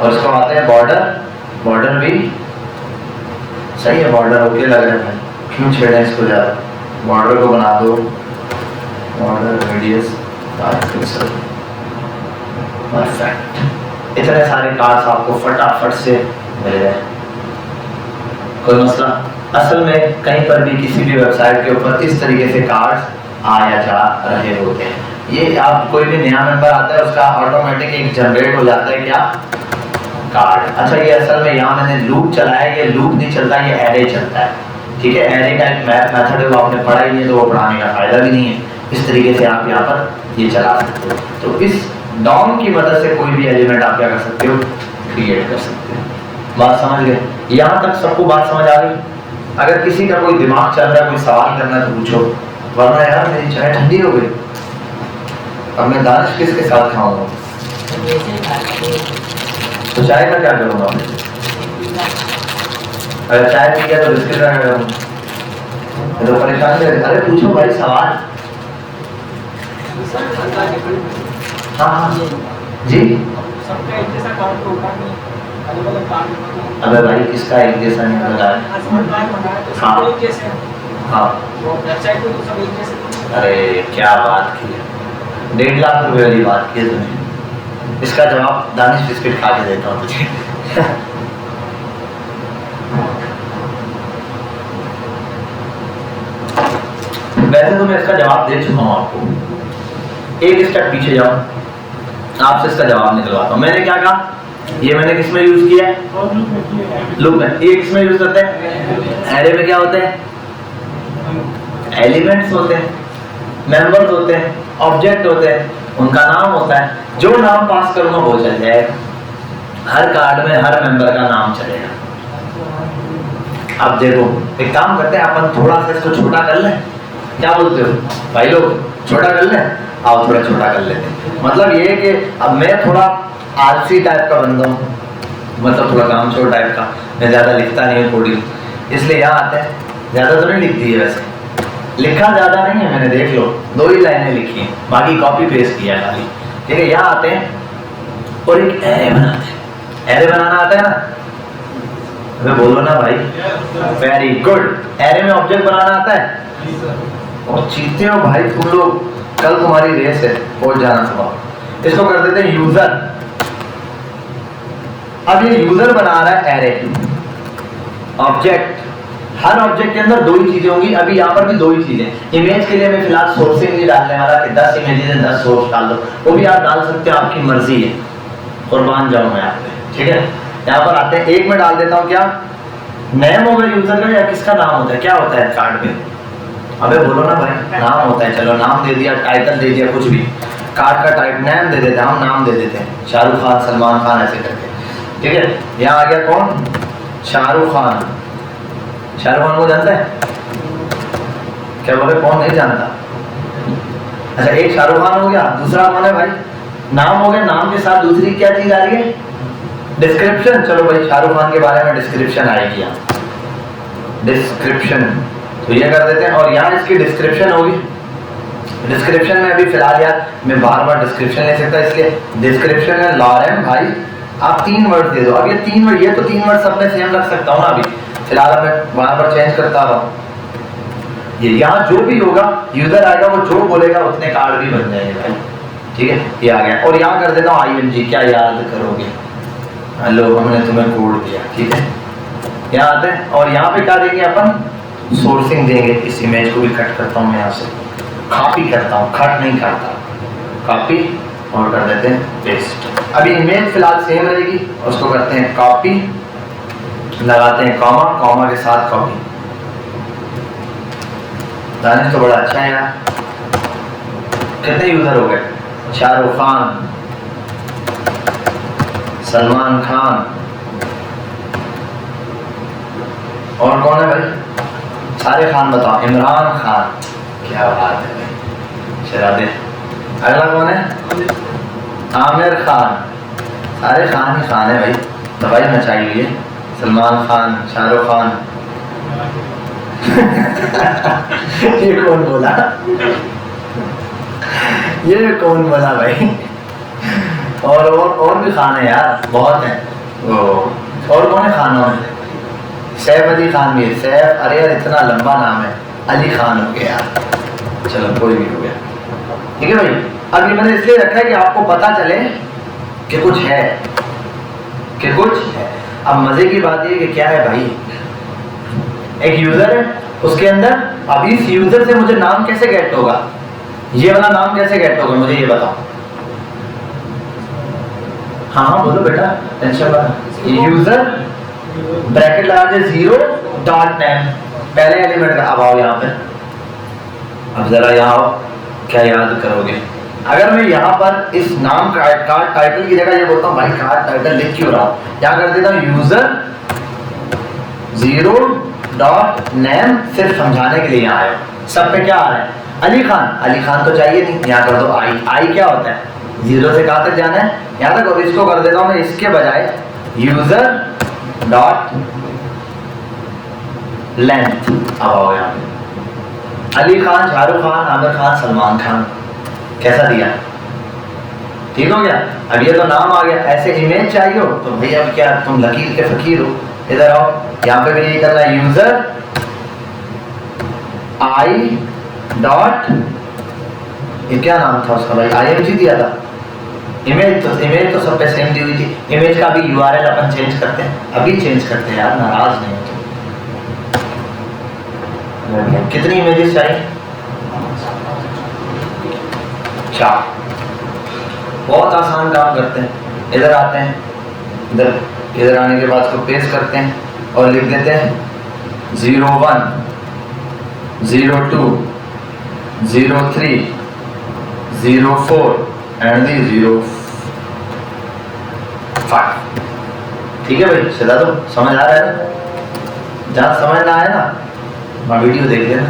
और इसको आते हैं बॉर्डर, बॉर्डर भी सही है, बॉर्डर ओके लग रहा है, क्यों छेड़े इसको ज़्यादा? बॉर्डर को बना दो, बॉर्डर रेडियस 5 पिक्सल, परफेक्ट। इतने सारे कार्ड्स आपको फटाफट से मिल गए, कोई मसला? असल में कहीं पर भी किसी भी वेबसाइट के ऊपर इस तरीके से कार्ड्स आया जा रहे होते हैं। ये आप कोई भी नया मेंबर आता है उसका ऑटोमेटिक एक जनरेट हो जाता है क्या? कार्ड। अच्छा ये असल में यहाँ मैंने लूप चलाया, ये लूप नहीं चलता, ये एरे चलता है, ठीक है? एरे का एक मैथ मेथड है, वो आपने पढ़ा ही नहीं तो वो पढ़ाने का फायदा भी नहीं है। इस तरीके से आप यहाँ पर ये चला सकते हो। तो इस डॉम की मदद से कोई भी एलिमेंट आप क्या कर सकते हो? क्रिएट कर सकते हो। बात समझ गए? यहाँ तक सबको बात समझ आ गई? अगर किसी का कोई दिमाग चल रहा है, कोई सवाल करना है तो पूछो, वरना यार मेरी चाय ठंडी हो गई, अब मैं दानिश किसके साथ खाऊंगा? तो चाय का क्या करूँगा? अगर चाय पी गया तो बिस्किट का क्या करूँगा? तो परेशान है। अरे पूछो भाई सवाल। हाँ जी, अबे भाई किसका एक जैसा नहीं लगा? हाँ हाँ वो वेबसाइट पे तो सब एक जैसे अरे क्या बात की है, 1.5 लाख रुपए वाली बात की है तुमने। इसका जवाब दानिश बिस्किट खा के देता हूँ तुझे। वैसे तो मैं इसका जवाब दे चुका हूँ आपको, एक स्टेप पीछे जाओ, आपसे इसका जवाब निकलवाता हूँ। मैंने क्या कहा, ये मैंने किस में यूज किया है, लूप में। ये किस में यूज करते हैं, एरे में क्या होते हैं, एलिमेंट्स होते हैं, मेंबर्स होते हैं, ऑब्जेक्ट होते हैं, उनका नाम होता है, जो नाम पास करूंगा वो चल जाएगा। हर कार्ड में हर मेंबर का नाम चलेगा। अब देखो एक काम करते हैं, अपन थोड़ा सा इसको छोटा कर लें, क्या बोलते हो भाई लोग, छोटा कर लें, आओ थोड़ा छोटा कर लेते हैं। मतलब ये है कि अब मैं थोड़ा आलसी टाइप का बंदा हूँ, मतलब थोड़ा कामचोर टाइप का, मैं ज़्यादा लिखता नहीं हूँ कोडिंग, इसलिए यहाँ आते हैं। ज़्यादा तो नहीं लिखती है वैसे, लिखा ज़्यादा नहीं है, मैंने देख लो 2 ही लाइनें लिखी हैं, बाकी कॉपी पेस्ट किया है खाली। ठीक है, यहाँ आते हैं और एक एरे बनाते हैं। एरे बनाना आता है ना, अबे बोलो ना भाई, वेरी गुड। एरे में ऑब्जेक्ट बनाना आता है, और चीते हो भाई तुम लोग, कल तुम्हारी रेस है, पहुंच जाना सुबह। इसको कर देते हैं यूजर। अब ये यूजर बना रहा है एरे, ऑब्जेक्ट, हर ऑब्जेक्ट के अंदर 2 ही चीजें होंगी। अभी यहाँ पर भी 2 ही चीजें। इमेज के लिए मैं फिलहाल सोर्सिंग नहीं डालने वाला कि 10 इमेजेस हैं 10 सोर्स डाल दो, वो भी आप डाल सकते हो, आपकी मर्जी है, कुर्बान जाऊं मैं आप पे। ठीक है, यहाँ पर आते हैं, एक में डाल देता हूँ क्या, नेम होगा यूजर का या किसका नाम होता है, क्या होता है कार्ड में, अबे बोलो ना भाई, नाम होता है। चलो नाम दे दिया, टाइटल दे दिया, कुछ भी, कार्ड का टाइप नेम दे देते हैं, हम नाम दे देते हैं, शाहरुख खान, सलमान खान, ऐसे करके। ठीक है, यहाँ आ गया कौन, शाहरुख खान। शाहरुख खान को जानता है, क्या बोले, कौन नहीं जानता। अच्छा, एक शाहरुख खान हो गया, दूसरा कौन है भाई, नाम हो गया, नाम के साथ दूसरी क्या चीज आ रही है, डिस्क्रिप्शन। चलो भाई, शाहरुख खान के बारे में डिस्क्रिप्शन आएगी, डिस्क्रिप्शन, तो ये कर देते हैं। और यहाँ इसकी डिस्क्रिप्शन होगी, डिस्क्रिप्शन में अभी फिलहाल यार मैं बार बार डिस्क्रिप्शन ले सकता, इसलिए डिस्क्रिप्शन में लॉरेन भाई आप 3 वर्ड दे दो। अब ये 3 वर्ड, ये तो 3 वर्ड सब में सेम रख सकता हूँ ना, अभी फिलहाल अब मैं बार बार चेंज करता रहा हूँ। ये यहाँ जो भी होगा, यूजर आएगा, वो जो बोलेगा उतने कार्ड भी बन जाएंगे भाई। ठीक है, ये आ गया। और यहाँ कर देता हूँ ING, क्या याद करोगे, हेलो हमने तुम्हें कोड दिया। ठीक है, यहाँ आते हैं और यहाँ पे क्या देंगे अपन, सोर्सिंग देंगे। इस इमेज को भी कट करता हूँ मैं, यहाँ से कॉपी करता हूँ, कट नहीं करता, कॉपी, और कर देते हैं पेस्ट। अभी इमेज फिलहाल सेम रहेगी, उसको करते हैं कॉपी, लगाते हैं कॉमा, कॉमा के साथ कॉपी। दानिश तो बड़ा अच्छा है यार। कितने यूजर हो गए, शाहरुख खान, सलमान खान, और कौन है भाई, सारे खान बताओ, इमरान खान, क्या बात है भाई, शराबे। अगला कौन है, आमिर खान, सारे खान ही खान है भाई, दवाई मचाई हुई है। सलमान खान, शाहरुख खान। ये कौन बोला, ये कौन बोला भाई, और भी खान है यार, बहुत है वो। और कौन है खानों में, सैफ अली खान भी है, सैफ, अरे यार इतना लंबा नाम है, अली खान हो गया यार, चलो कोई भी हो गया। ठीक है भाई, अब ये मैंने इसलिए रखा है कि आपको पता चले कि कुछ है, कि कुछ है। अब मजे की बात ये कि क्या है भाई, एक यूजर है, उसके अंदर अब इस यूजर से मुझे नाम कैसे गेट होगा, ये वाला नाम कैसे गेट होगा, मुझे ये बताओ। हाँ हाँ बोलो बेटा, टेंशन मत। यूजर ब्रैकेट लगा के 0.name, पहले एलिमेंट का। अब आओ यहाँ पे, अब जरा यहाँ आओ, क्या याद करोगे। अगर मैं यहाँ पर इस नाम कार्ड टाइटल की जगह ये बोलता हूँ भाई कार्ड टाइटल लिख क्यों रहा हूँ, क्या कर देता हूँ यूजर 0.name, सिर्फ समझाने के लिए यहाँ आया। सब पे क्या आ रहा है, अली खान, अली खान तो चाहिए नहीं, यहाँ कर दो आई। आई क्या होता है, 0 से कहाँ तक जाना है, यहाँ तक। और इसको कर देता हूँ मैं इसके बजाय यूजर डॉट लेंथ। अब आओ यहाँ पे, अली खान, शाहरुख खान, आमिर खान, सलमान खान, कैसा दिया, ठीक हो गया। अब ये तो नाम आ गया। ऐसे इमेज चाहिए हो तो भाई अब क्या तुम लकीर के फकीर हो, इधर आओ, यहाँ पे भी यही करना है, यूजर आई डॉट, ये क्या नाम था उसका भाई, IMG दिया था। इमेज तो सब पे सेम दी हुई थी। इमेज का भी URL अपन चेंज करते हैं, अभी चेंज करते हैं यार, नाराज नहीं होते। कितनी इमेजेस चाहिए? 4। बहुत आसान काम करते हैं। इधर आते हैं, इधर आने के बाद इसको पेस्ट करते हैं और लिख देते हैं 01, 02, 03, 04 एंड दी 05। ठीक है भाई, सीधा तो समझ आ रहा है ना? जहाँ समझ ना आए ना, वीडियो देख लेना,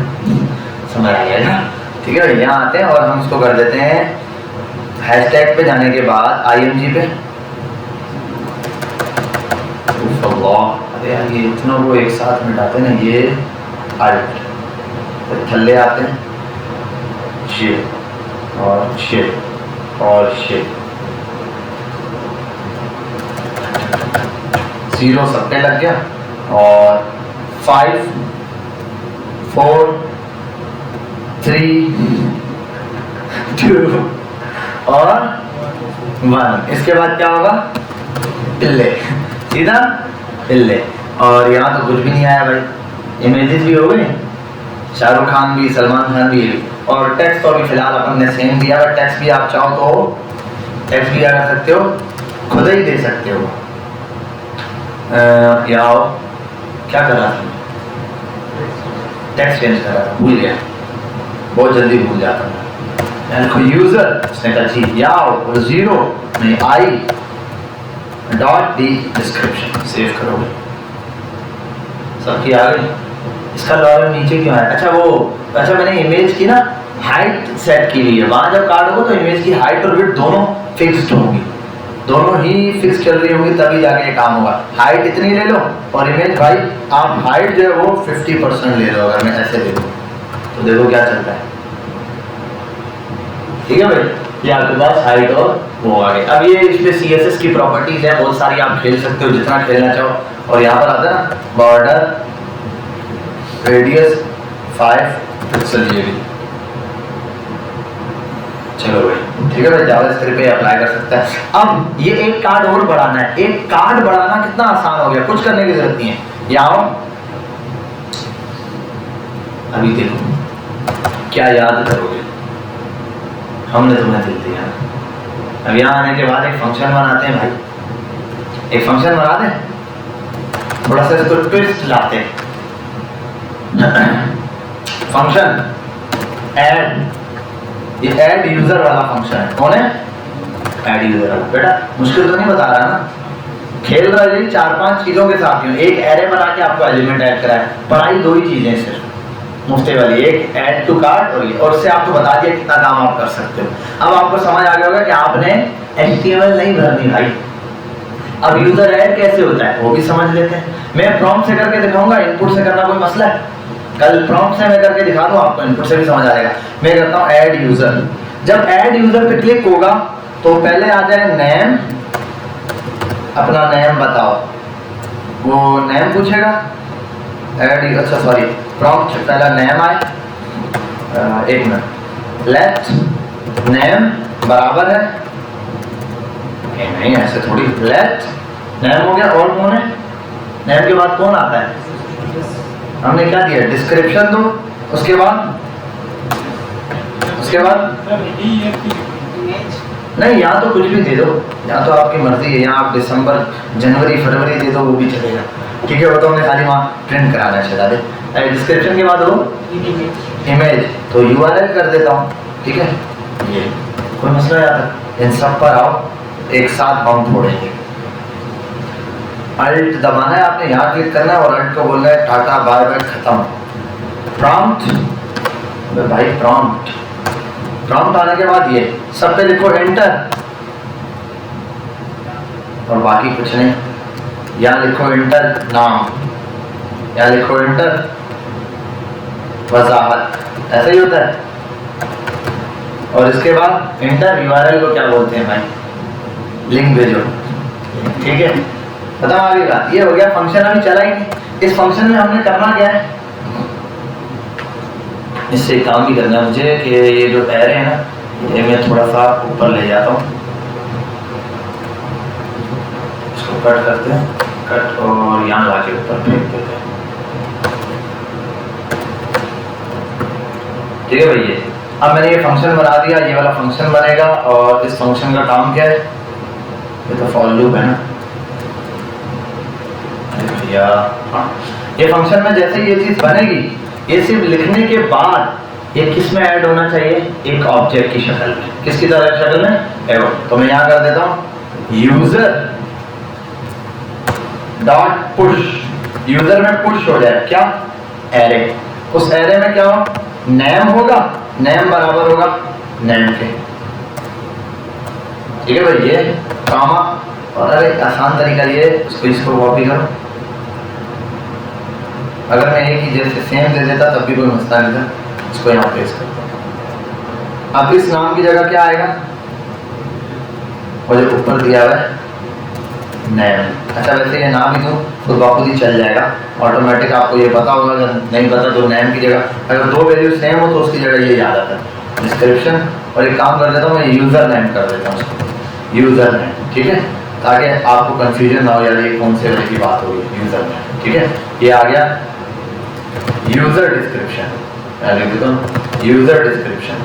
समझ आ जाएगा। ठीक है भाई, यहाँ आते हैं और हम इसको कर देते हैं हैशटैग पे जाने के बाद IMG पे। अरे यार ये इतना वो एक साथ मिटाते ना, ये अल्ट, थल्ले आते हैं शिफ्ट और शिफ्ट और शिफ्ट, 0 सब पे लग गया और 5, 4, 3, 2 और 1। इसके बाद क्या होगा? पिल्ले, सीधा पिल्ले। और यहाँ तो कुछ भी नहीं आया भाई, इमेजेस भी हो गए, शाहरुख खान भी, सलमान खान भी, और टेक्स्ट तो अभी फिलहाल अपन ने सेम दिया है। टेक्स्ट भी आप चाहो तो टेक्स्ट भी कर सकते हो, खुद ही दे सकते हो। क्या हो, क्या कर रहा था? टेक्स्ट चेंज कर रहा था, भूल गया, बहुत जल्दी भूल जाता था। यूजर, उसने कहा जी याओ 0 नहीं I dot D description, save करोगे सबकी आ गई। इसका लॉगिन नीचे क्यों है? अच्छा मैंने इमेज की ना हाइट सेट की हुई है, वहां जब कार्ड होगा तो इमेज की हाइट और विड्थ दोनों फिक्स्ड होंगी, दोनों ही फिक्स चल रही होंगी, तभी जाके ये काम होगा। हाइट इतनी ले लो और इमेज भाई आप हाइट जो है वो 50% ले लो। अगर मैं ऐसे ले लूँ तो देखो क्या चलता है। ठीक है भाई, ये आपके पास हाइट और वो आ गए। अब ये इसमें CSS की प्रॉपर्टीज है बहुत सारी, आप खेल सकते हो जितना खेलना चाहो। और यहाँ पर आता है ना बॉर्डर रेडियस 5 पिक्सल, ये भी चलो भाई। ठीक है भाई, जावास्क्रिप्ट पे अप्लाई कर सकता है। अब ये एक कार्ड और बढ़ाना है। एक कार्ड बढ़ाना कितना आसान हो गया, कुछ करने की जरूरत नहीं है। यहाँ अभी देखो क्या याद करोगे, हमने तुम्हें दिल दिया। अब यहाँ आने के बाद एक फंक्शन बनाते हैं भाई, एक फंक्शन बना दें, थोड़ा सा इसको ट्विस्ट लाते हैं। फंक्शन ऐड, ये ऐड यूजर वाला फंक्शन है। कौन है? ऐड यूजर वाला। बेटा मुश्किल तो नहीं बता रहा ना, खेल रहा है 4-5 चीजों के साथ ही। एक एरे बना के आपको एलिमेंट ऐड करा है। पढ़ाई 2 ही चीजें सिर्फ मुफ्ते वाली, एक ऐड टू कार्ट और इससे आपको बता दिया कितना काम आप कर सकते हो। अब आपको समझ आ गया होगा कि आपने HTML नहीं भरनी भाई। अब यूजर ऐड कैसे होता है वो भी समझ लेते हैं। मैं प्रॉम्प्ट से करके दिखाऊंगा, इनपुट से करना कोई मसला है? कल प्रॉम्प्ट से मैं करके दिखा दूं आपको, इनपुट से भी समझ आ जाएगा। मैं करता हूं ऐड यूजर। जब ऐड यूजर पे क्लिक होगा तो पहले आ जाए नेम, अपना नेम बताओ, वो नेम पूछेगा। ऐड, अच्छा सॉरी, प्रॉम्प्ट पहला नेम आए, एक मिनट, लेट नेम बराबर है, नहीं ऐसे थोड़ी, लेट नेम हो गया। और कौन है? नेम के बाद कौन आता है? हमने क्या दिया? डिस्क्रिप्शन दो। उसके बाद नहीं, यहाँ तो कुछ भी दे दो, यहाँ तो आपकी मर्जी है। यहाँ आप दिसंबर, जनवरी, फरवरी दे दो वो भी चलेगा। ठीक है, वो तो हमने खाली वहाँ प्रिंट कराना है। चला डिस्क्रिप्शन के बाद हो इमेज, तो URL कर देता हूँ। ठीक है, ये कोई मसला नहीं आता। इन सब पर आओ, एक साथ बम फोड़ेंगे। अल्ट दबाना है आपने, यहाँ क्लिक करना है और अल्ट को बोलना है टाटा बाय बाय खत्म। प्रॉम्प्ट भाई, प्रॉम्प्ट आने के बाद ये सब पे लिखो एंटर, और बाकी कुछ नहीं। यहाँ लिखो एंटर नाम, यहाँ लिखो एंटर वजाहत, ऐसा ही होता है। और इसके बाद एंटर URL को क्या बोलते हैं भाई? लिंक भेजो। ठीक है, खत्म आगे का। ये हो गया फंक्शन, अभी चला ही नहीं। इस फंक्शन में हमने करना क्या है? इससे एक काम भी करना है मुझे कि ये जो एरे है ना, ये मैं थोड़ा सा ऊपर ले जाता हूँ, इसको कट करते हैं, कट, और यहाँ लाके ऊपर फेंक देते हैं। ठीक है भाई, ये अब मैंने ये फंक्शन बना दिया, ये वाला फंक्शन बनेगा, और इस फंक्शन का काम क्या है, ये तो फॉर लूप है ना भैया। हाँ, ये फंक्शन में जैसे ये चीज बनेगी, ये सिर्फ लिखने के बाद ये किस में ऐड होना चाहिए, एक ऑब्जेक्ट की शक्ल में। किसकी तरह शक्ल में, एरो। तो मैं यहाँ कर देता हूँ यूजर डॉट पुश, यूजर में पुश हो जाए क्या, एरे। उस एरे में क्या हो, नेम होगा, नेम बराबर होगा नेम के। ठीक है भाई, ये कामा। और अरे आसान तरीका ये, इसको कॉपी करो। अगर मैं एक ही जैसे सेम दे देता तब भी कोई मसला नहीं था। इसको यहाँ पेस्ट करता हूँ। अब इस नाम की जगह क्या आएगा, और जो ऊपर दिया हुआ है नेम। अच्छा, वैसे ये नाम ही दूँ खुद बाखुद ही चल जाएगा ऑटोमेटिक, आपको ये पता होगा। अगर नहीं पता तो नेम की जगह अगर दो वैल्यू सेम हो तो उसकी जगह ये याद आता है डिस्क्रिप्शन। और एक काम कर देता हूँ, मैं यूज़र नेम कर देता हूँ उसको, यूज़र नेम। ठीक है, ताकि आपको कंफ्यूजन ना हो यार ये कौन से वाले की बात होगी, यूज़र नेम। ठीक है, ये आ गया यूज़र डिस्क्रिप्शन, मैं लिख देता हूँ यूज़र डिस्क्रिप्शन।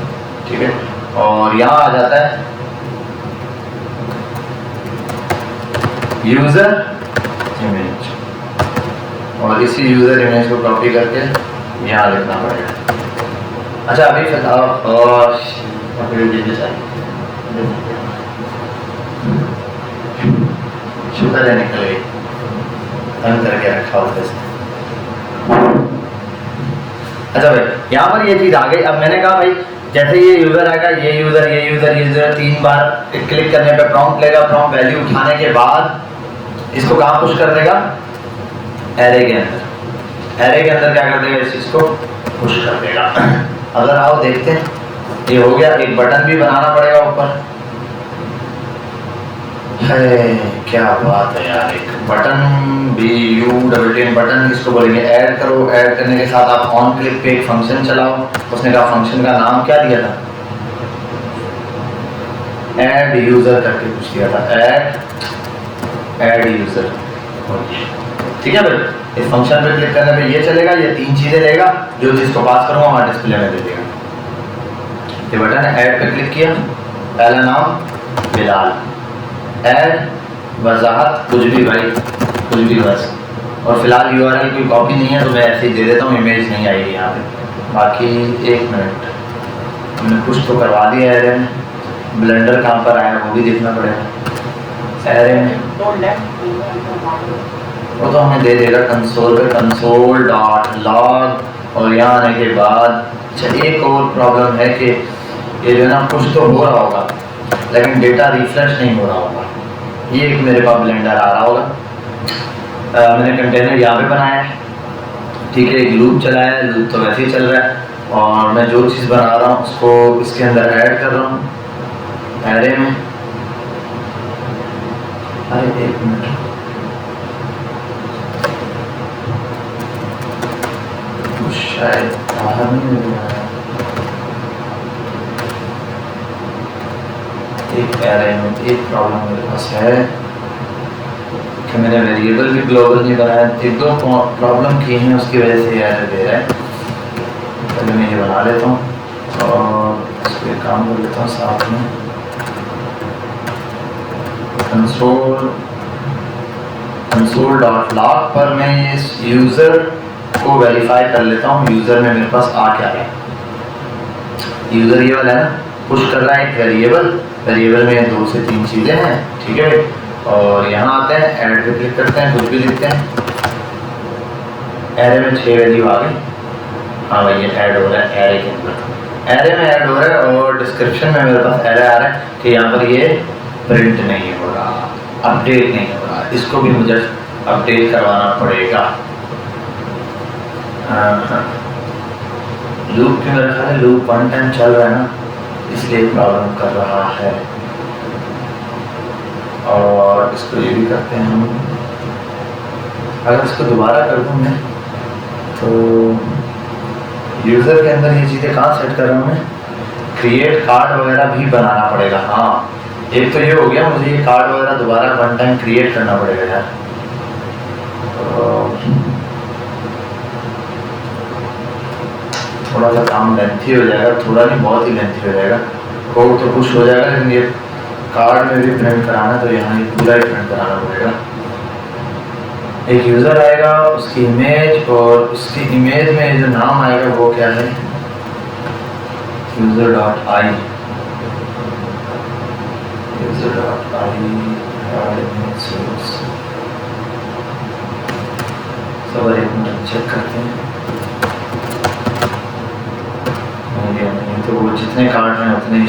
ठीक है, और यहाँ आ जाता है यूज़र इमेज, और इसी यूज़र इमेज को कॉपी करके यहाँ लिखना पड़ेगा। अच्छा, अभी फिलहाल शुक्र है निकल गई, बंद करके रखा होता है। अच्छा भाई, यहाँ पर ये चीज़ आ गई। अब मैंने कहा भाई जैसे ये यूज़र आएगा, ये यूज़र, ये यूज़र, ये यूज़र, 3 बार क्लिक करने पे प्रॉम्प्ट लेगा, प्रॉम्प्ट वैल्यू उठाने के बाद इसको कहाँ पुश कर देगा, एरे के अंदर। एरे के अंदर क्या कर देगा, इस चीज़ को पुश कर देगा। अगर आओ देखते हैं, ये हो गया। एक बटन भी बनाना पड़ेगा ऊपर। है क्या बात है यार, एक बटन भी, BUTN बटन, इसको बोलेंगे ऐड करो। ऐड करने के साथ आप ऑन क्लिक पे एक फंक्शन चलाओ। उसने कहा फंक्शन का नाम क्या दिया था, ऐड यूज़र करके कुछ दिया था, ऐड यूज़र। ठीक है भाई, इस फंक्शन पे क्लिक करने पे ये चलेगा, ये 3 चीज़ें लेगा, जो जिसको पास करूँगा वहाँ डिस्प्ले में दे देगा। ये बटन है, ऐड पे क्लिक किया, पहला नाम बिलाल, ऐड, वजाहत कुछ भी भाई, कुछ भी बस। और फिलहाल URL कोई कॉपी नहीं है तो मैं ऐसे ही दे देता हूँ, इमेज नहीं आएगी यहाँ पे। बाकी 1 मिनट, हमने कुछ तो करवा दिया एरे में, ब्लेंडर कहाँ पर आया वो भी देखना पड़ेगा एरे में। वो तो हमें दे देगा कंसोल पे, कंसोल डॉट लॉग। और यहाँ आने के बाद अच्छा, एक और प्रॉब्लम है कि ये जो ना कुछ तो हो रहा होगा लेकिन डेटा रिफ्रेश नहीं हो रहा होगा। ये एक मेरे पास ब्लेंडर आ रहा होगा, मैंने कंटेनर यहाँ पे बनाया है। ठीक है, एक लूप चलाया है, लूप तो वैसे ही चल रहा है, और मैं जो चीज़ बना रहा हूँ उसको इसके अंदर ऐड कर रहा हूँ एरे में। अरे 1 मिनट, शायद बाहर नहीं हो रहा है। एक एरे में एक प्रॉब्लम मेरे पास है कि मैंने वेरिएबल भी ग्लोबल नहीं बनाया। 1-2 प्रॉब्लम की हैं, उसकी वजह से एरर दे रहा है। पहले मैं ये बना लेता हूँ और इस पर काम कर लेता हूँ साथ में। कंसोल डॉट लॉग पर मैं इस यूज़र को वेरीफाई कर लेता हूँ। यूज़र में मेरे पास आ क्या है, यूज़र ये वाला है ना, पुश कर रहा है एक वेरिएबल। वेरिएबल में 2 से 3 चीज़ें हैं। ठीक है, और यहाँ आते हैं, ऐड पे क्लिक करते हैं, कुछ भी लिखते हैं। एरे में 6 वैल्यू आ गई। हाँ भाई, ये ऐड हो रहा है एरे के अंदर, एरे में ऐड हो रहा है। और डिस्क्रिप्शन में मेरे पास एरे आ रहा है कि यहाँ पर ये प्रिंट नहीं हो रहा, अपडेट नहीं हो रहा। इसको भी मुझे अपडेट करवाना पड़ेगा। लूप भी मेरा ख्याल है लूप 1 टाइम चल रहा है ना, इसलिए प्रॉब्लम कर रहा है। और इसको ये भी करते हैं हम, अगर इसको दोबारा कर दूँ मैं तो यूजर के अंदर ये चीजें कहाँ सेट कर रहा हूँ मैं, क्रिएट कार्ड वगैरह भी बनाना पड़ेगा। हाँ एक तो ये हो गया, मुझे ये कार्ड वगैरह दोबारा वन टाइम क्रिएट करना पड़ेगा यार। थोड़ा सा काम लेंथी हो जाएगा, थोड़ा नहीं बहुत ही लेंथी हो जाएगा। कोड तो कुछ हो जाएगा, लेकिन ये कार्ड में भी प्रिंट कराना, तो यहाँ ये पूरा ही प्रिंट कराना पड़ेगा। एक यूज़र आएगा, उसकी इमेज, और उसकी इमेज में जो नाम आएगा वो क्या है, user.i, सब एक मिनट चेक करते हैं। नहीं तो वो जितने कार्ड हैं उतने ही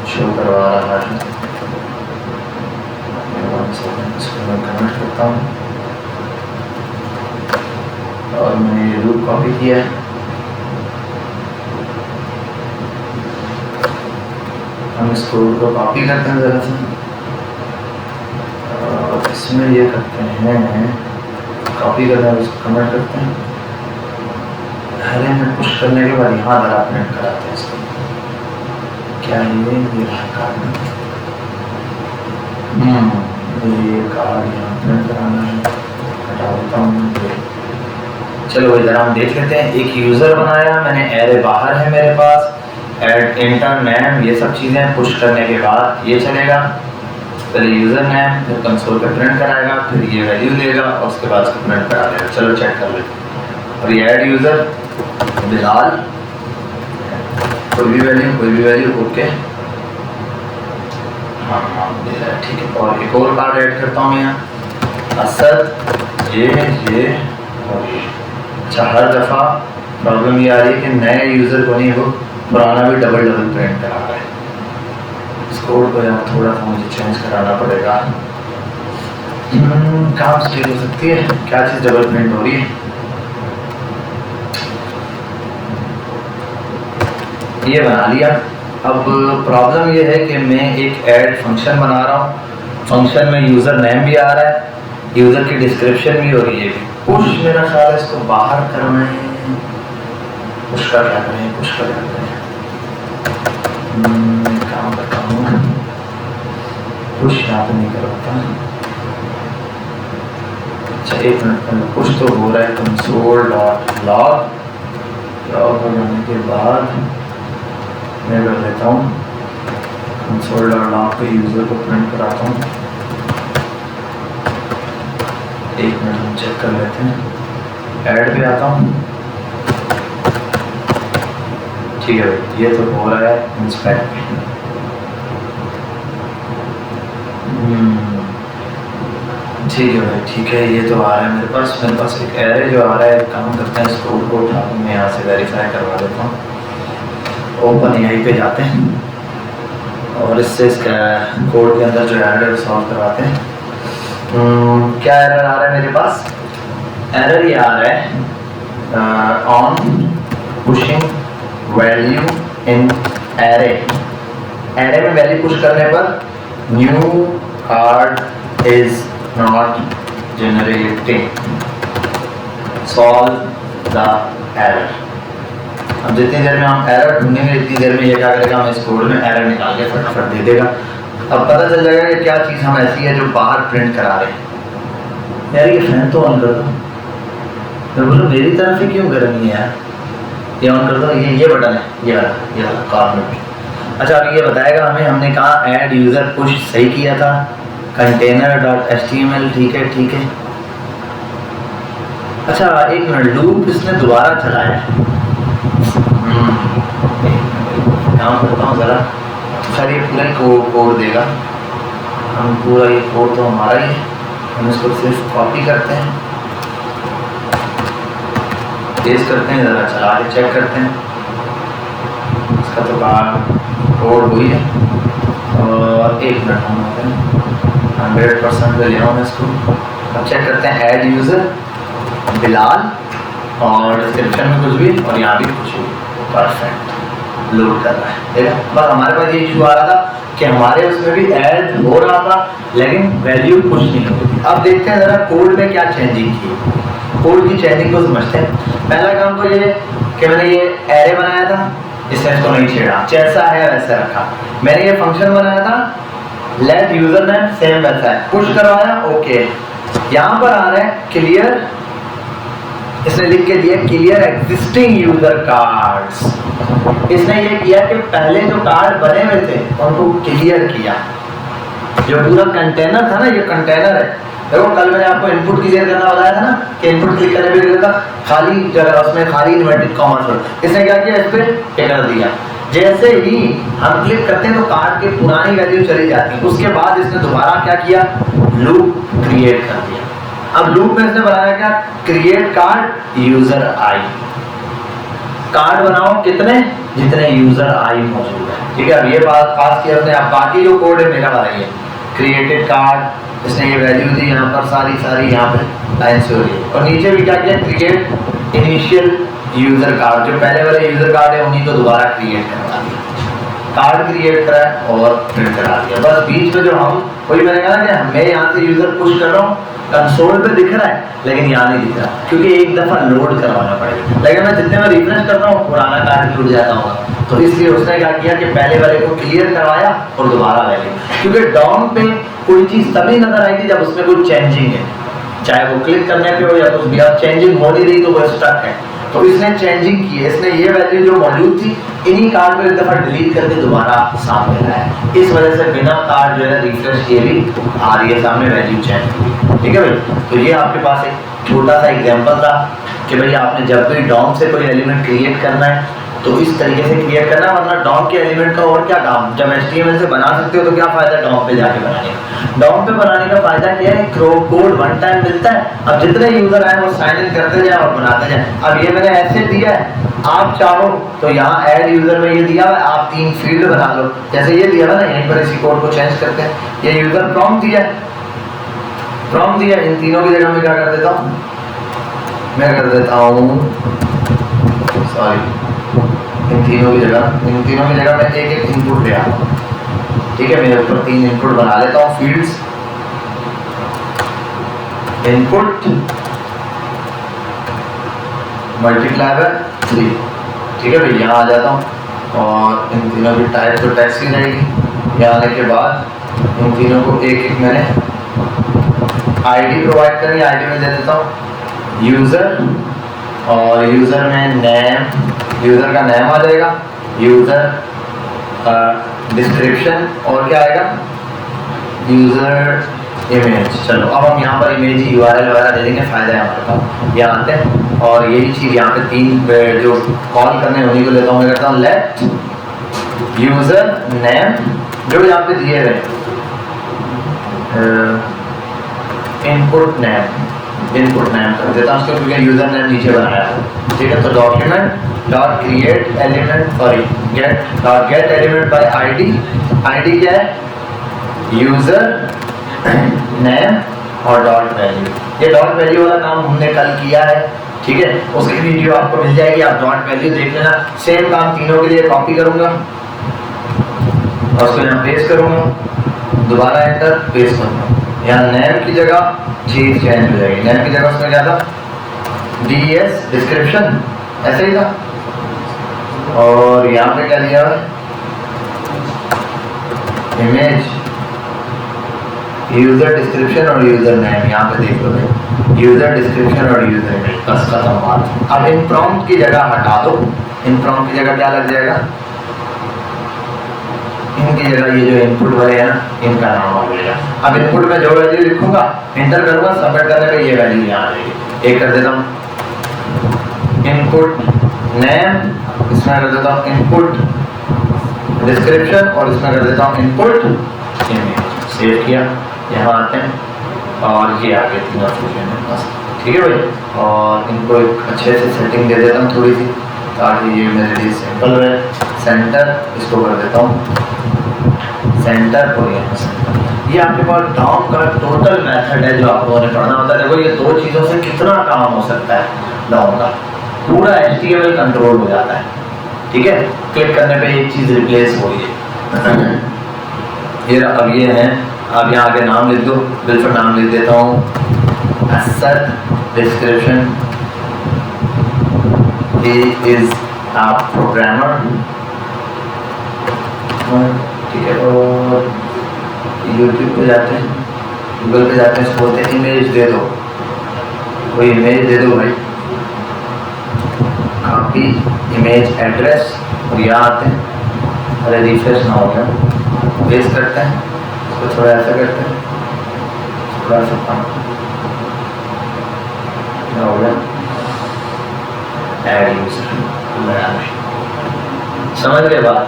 शो करवा रहा है। इसको मैं कमेंट करता हूँ, और मैंने ये लूप कॉपी किया है। हम इस कोड को कॉपी करते हैं ज़रा सा, और इसमें ये करते हैं, कॉपी करते हैं, इसको कमेंट करते हैं, हरे में पुश करने के बाद यहाँ ज़रा प्रिंट कराते हैं इसको। क्या ये रहा कार्ड, ये कार्ड यहाँ प्रिंट कराना है, हटा देता हूँ। चलो भाई ज़रा हम देख लेते हैं। एक यूज़र बनाया मैंने, एरे बाहर है मेरे पास, एड इंटर नेम, ये सब चीज़ें पुश करने के बाद ये चलेगा। पहले यूज़र नेम, फिर कंसोल पे प्रिंट कराएगा, फिर ये वैल्यू देगा, और उसके बाद उसको प्रिंट करा देगा। चलो चेक कर लेते हैं। और ये ऐड यूज़र बिलाल, कोई भी वैल्यू ओके, हाँ हाँ दे रहा है, ठीक है। और एक और कार्ड ऐड करता हूँ मैं यहाँ, असद, ये और ये। अच्छा, हर दफ़ा प्रॉब्लम ये आ रही है कि नए यूज़र को नहीं, वो पुराना भी डबल प्रिंट करा रहा है। इस कोड को यार थोड़ा सा मुझे चेंज कराना पड़ेगा। काम स्टेट हो सकती है, क्या चीज़ डबल प्रिंट हो रही है, ये बना लिया। अब प्रॉब्लम ये है कि मैं एक ऐड फंक्शन बना रहा हूँ, फंक्शन में यूज़र नेम भी आ रहा है, यूज़र की डिस्क्रिप्शन भी हो रही है। पुश मेरा ख्याल है इसको बाहर करना है, पुश का क्या करें, काम करता हूँ, पुश यहाँ पे नहीं करवाता। अच्छा एक मिनट, पुश तो हो रहा है, कंसोल डॉट लॉग बनाने के बाद मैं कर देता हूँ कंसोल डॉट लॉग पे यूज़र को प्रिंट कराता हूँ। एक मिनट हम चेक कर लेते हैं, ऐड पे आता हूँ, ठीक है भाई, ये तो हो रहा है इंस्पेक्ट। ठीक है भाई, ठीक है, ये तो आ रहा है मेरे पास एक एरे जो आ रहा है। काम करते हैं, इस कोड को उठा मैं यहाँ से वेरीफाई करवा देता हूँ। ओपन एआई पे जाते हैं और इससे इसका कोड के अंदर जो एरर है सॉल्व करवाते हैं। क्या एरर आ रहा है मेरे पास, एरर ये आ रहा है on pushing value in array, array में वैल्यू पुश करने पर new card is not generating, solve the error. अब जितनी देर में हम एरर ढूंढेंगे इतनी देर में ये क्या करेगा, हमें इस कोड में एरर निकाल के फटाफट दे देगा। अब पता चल जाएगा कि क्या चीज़ हम ऐसी है जो बाहर प्रिंट करा रहे हैं। यार ये फैन तो ऑन कर दो, मैं बोलूँ मेरी तरफ ही क्यों गर्म नहीं है यार, ये ऑन कर दो, ये बटन है, ये वाला कॉर्नर। अच्छा अब ये बताएगा हमें, हमने कहा ऐड यूज़र पुश सही किया था, कंटेनर डॉट HTML, ठीक है। अच्छा एक मिनट, लूप इसने दोबारा चलाया, काम करता हूँ ज़रा। सर ये पूरा कोड देगा, हम पूरा ये कोड तो हमारा ही है, हम इसको सिर्फ कॉपी करते हैं, पेस्ट करते हैं, ज़रा चला के चेक करते हैं। इसका तो बाहर कोड हुई है, और एक मिनट हम 100% ले रहा हूँ इसको। अब चेक करते हैं, ऐड यूज़र बिलाल, और डिस्क्रिप्शन में कुछ भी, और यहाँ भी कुछ भी, परफेक्ट लोड कर रहा है। देखा, बस हमारे पास ये इशू आ रहा था कि हमारे उसमें भी ऐड हो रहा था लेकिन वैल्यू पुश नहीं हो रही थी। अब देखते हैं ज़रा कोड में क्या चेंजिंग की, कोड की चेंजिंग को समझते हैं। पहला काम तो ये कि मैंने ये एरे बनाया था, इसने इसको नहीं छेड़ा, जैसा है वैसे रखा। मैंने ये फंक्शन बनाया था, लेट यूजर नेम सेम वैसा है, पुश करवाया, ओके। यहाँ पर आ रहा है क्लियर, इसने लिख के दिया क्लियर एग्जिस्टिंग यूजर कार्ड्स। इसने ये किया कि पहले जो कार्ड बने हुए थे उनको क्लियर किया। जो पूरा कंटेनर था ना, ये कंटेनर है, देखो कल मैंने आपको इनपुट क्लियर करना बताया था ना कि इनपुट क्लिक करने पे था खाली जगह, उसमें खाली इन्वर्टेड कॉमा छोड़, इसने क्या किया, इस पे कर दिया। जैसे ही हम क्लिक करते हैं तो कार्ड की पुरानी वैल्यू चली जाती है, उसके बाद इसने दोबारा क्या किया, लूप क्रिएट कर दिया। अब लूप में इसने बनाया क्या, create card user I, card बनाओ कितने, जितने यूजर आई मौजूद है, ठीक है। अब ये बात पास किया उसने, अब बाकी जो कोड है मेरा बनाइए, क्रिएटेड कार्ड, इसने ये वैल्यू दी, यहाँ पर सारी यहाँ पे लाइन से हो रही है, और नीचे भी क्या किया, क्रिएट इनिशियल यूजर कार्ड, जो पहले वाले यूजर कार्ड है उन्हीं को दोबारा क्रिएट करवा दिया, कार्ड क्रिएट करा और प्रिंट करा दिया। बस बीच में जो हम, वही मैंने कहा कि मैं यहाँ से यूजर पुश कर रहा हूँ, कंसोल पे दिख रहा है लेकिन यहाँ नहीं दिख रहा, क्योंकि एक दफा लोड करवाना पड़ेगा, लेकिन मैं जितने में रिफ्रेश करता हूँ पुराना कार्ड जुड़ जाता होगा, तो इसलिए उसने क्या किया कि पहले वाले को क्लियर करवाया और दोबारा वैल्यू, क्योंकि डॉम पे कोई चीज तभी नजर आएगी जब उसमें कोई चेंजिंग है, चाहे वो क्लिक करने पे हो या कुछ भी, अब चेंजिंग हो नहीं रही तो वो स्टक है, तो इसने चेंजिंग की है, इसने ये वैल्यू जो मौजूद थी इन्हीं कार्ड को एक दफा डिलीट करके दोबारा सामने लाया, इस वजह से बिना कार्ड जो है रिफ्रेश किए भी आ रही है सामने वैल्यू चेंज हुई, ठीक है भाई। तो ये आपके पास एक छोटा सा एग्जांपल था कि भाई आपने जब भी डॉम से कोई एलिमेंट क्रिएट करना है तो इस तरीके से क्रिएट करना, वरना डॉम के एलिमेंट का और क्या काम, जब HTML से बना सकते हो तो क्या फायदा डॉम पे जाके बनाने का। डॉम पे बनाने का फायदा क्या है, कोड वन टाइम मिलता है, अब जितने यूजर आए वो साइन इन करते जाए और बनाते जाए। अब ये मैंने ऐसे दिया है, आप चाहो तो यहाँ ऐड यूजर में ये दिया है, आप 3 फील्ड बना लो, जैसे ये दिया ना, यहीं पर इसी कोड को चेंज करते हैं, ये यूजर प्रॉम्प्ट दिया, प्रॉम्प्ट दिया, इन तीनों की जगह में क्या कर देता हूँ, मैं कर देता हूँ, सॉरी, इन तीनों की जगह मैं एक इनपुट ले आता हूँ, ठीक है। मेरे ऊपर 3 इनपुट बना लेता हूँ, फील्ड्स, इनपुट मल्टीप्लाई बाय 3, ठीक है भाई। यहाँ आ जाता हूँ और इन तीनों की टाइप तो टेक्स्ट ही रहेगी। यहाँ आने के बाद इन तीनों को एक मैंने आईडी प्रोवाइड करनी, आईडी में दे देता हूँ यूजर, और यूजर में नेम, यूजर का नेम आ जाएगा, यूजर डिस्क्रिप्शन, और क्या आएगा, यूजर इमेज। चलो अब हम यहाँ पर इमेज URL वगैरह दे देंगे, फायदा है हमारे पास। यहाँ आते हैं और यही चीज़ यहाँ पे 3 जो कॉल करने हैं उन्हीं को लेता हूँ, मैं करता हूँ लेट यूजर नेम, जो यहाँ पे दिए गए इनपुट नेम कर देता हूँ उसको, क्योंकि यूजर नेम नीचे बनाया है, ठीक है। तो document dot create element, sorry gate element by ID क्या है, यूजर नेम और डॉट वैल्यू। ये डॉट वैल्यू वाला काम हमने कल किया है, ठीक है, उसकी वीडियो आपको मिल जाएगी, आप डॉट वैल्यू देख लेना। सेम काम तीनों के लिए कॉपी करूंगा और उसको यहाँ पेस्ट करूंगा, दोबारा एंटर, पेस्ट करूंगा। यहाँ नेम की जगह चीज चेंज हो जाएगी, नेम की जगह उसमें क्या था, DS डिस्क्रिप्शन, ऐसे ही था, और यहाँ पे क्या दिया है, इमेज, यूजर डिस्क्रिप्शन और यूजर नेम। यहाँ पे देख लो यूजर डिस्क्रिप्शन और यूजर नेम, बस खत्म बात। अब इन प्रॉम्प्ट की जगह हटा दो, इन प्रॉम्प्ट की जगह क्या लग जाएगा, इनकी जगह ये जो इनपुट वाले हैं ना, इनका नाम आ जाएगा। अब इनपुट में जो वैल्यू लिखूंगा, इंटर करूंगा, सबमिट करने पे ये वैल्यू यहाँ आ जाएगी। एक कर देता हूँ इनपुट नेम, इसमें कर देता हूँ इनपुट डिस्क्रिप्शन, और इसमें कर देता हूँ इनपुट इमेज। सेव किया, यहाँ आते हैं और ये आगे तीनों फंक्शन है बस, ठीक है भाई। और इनको एक अच्छे से सेटिंग दे देता हूँ थोड़ी सी, ताकि ये मेरे लिए सिंपल रहे। सेंटर इसको कर देता हूँ सेंटर, और ये आपके पास डॉम का टोटल मेथड है जो आप लोगों ने पढ़ना होता है। देखो ये 2 चीज़ों से कितना काम हो सकता है, डॉम का पूरा HTML कंट्रोल हो जाता है, ठीक है। क्लिक करने पे एक चीज़ रिप्लेस हो गई, ये अब ये है। अब यहाँ आगे नाम लिख दो, बिल्कुल नाम लिख देता हूँ Asad description he is a programmer, ठीक है। और यूट्यूब पे जाते हैं, गूगल पे जाते हैं, बोलते हैं इमेज दे दो, कोई इमेज दे दो भाई, कॉपी इमेज एड्रेस, और यहाँ आते हैं, अरे रिफ्रेश ना हो गया, पेस्ट करते हैं, इसको थोड़ा ऐसा करते हैं, थोड़ा सा काम हो गया, ऐड यूजर, समझ गए बात,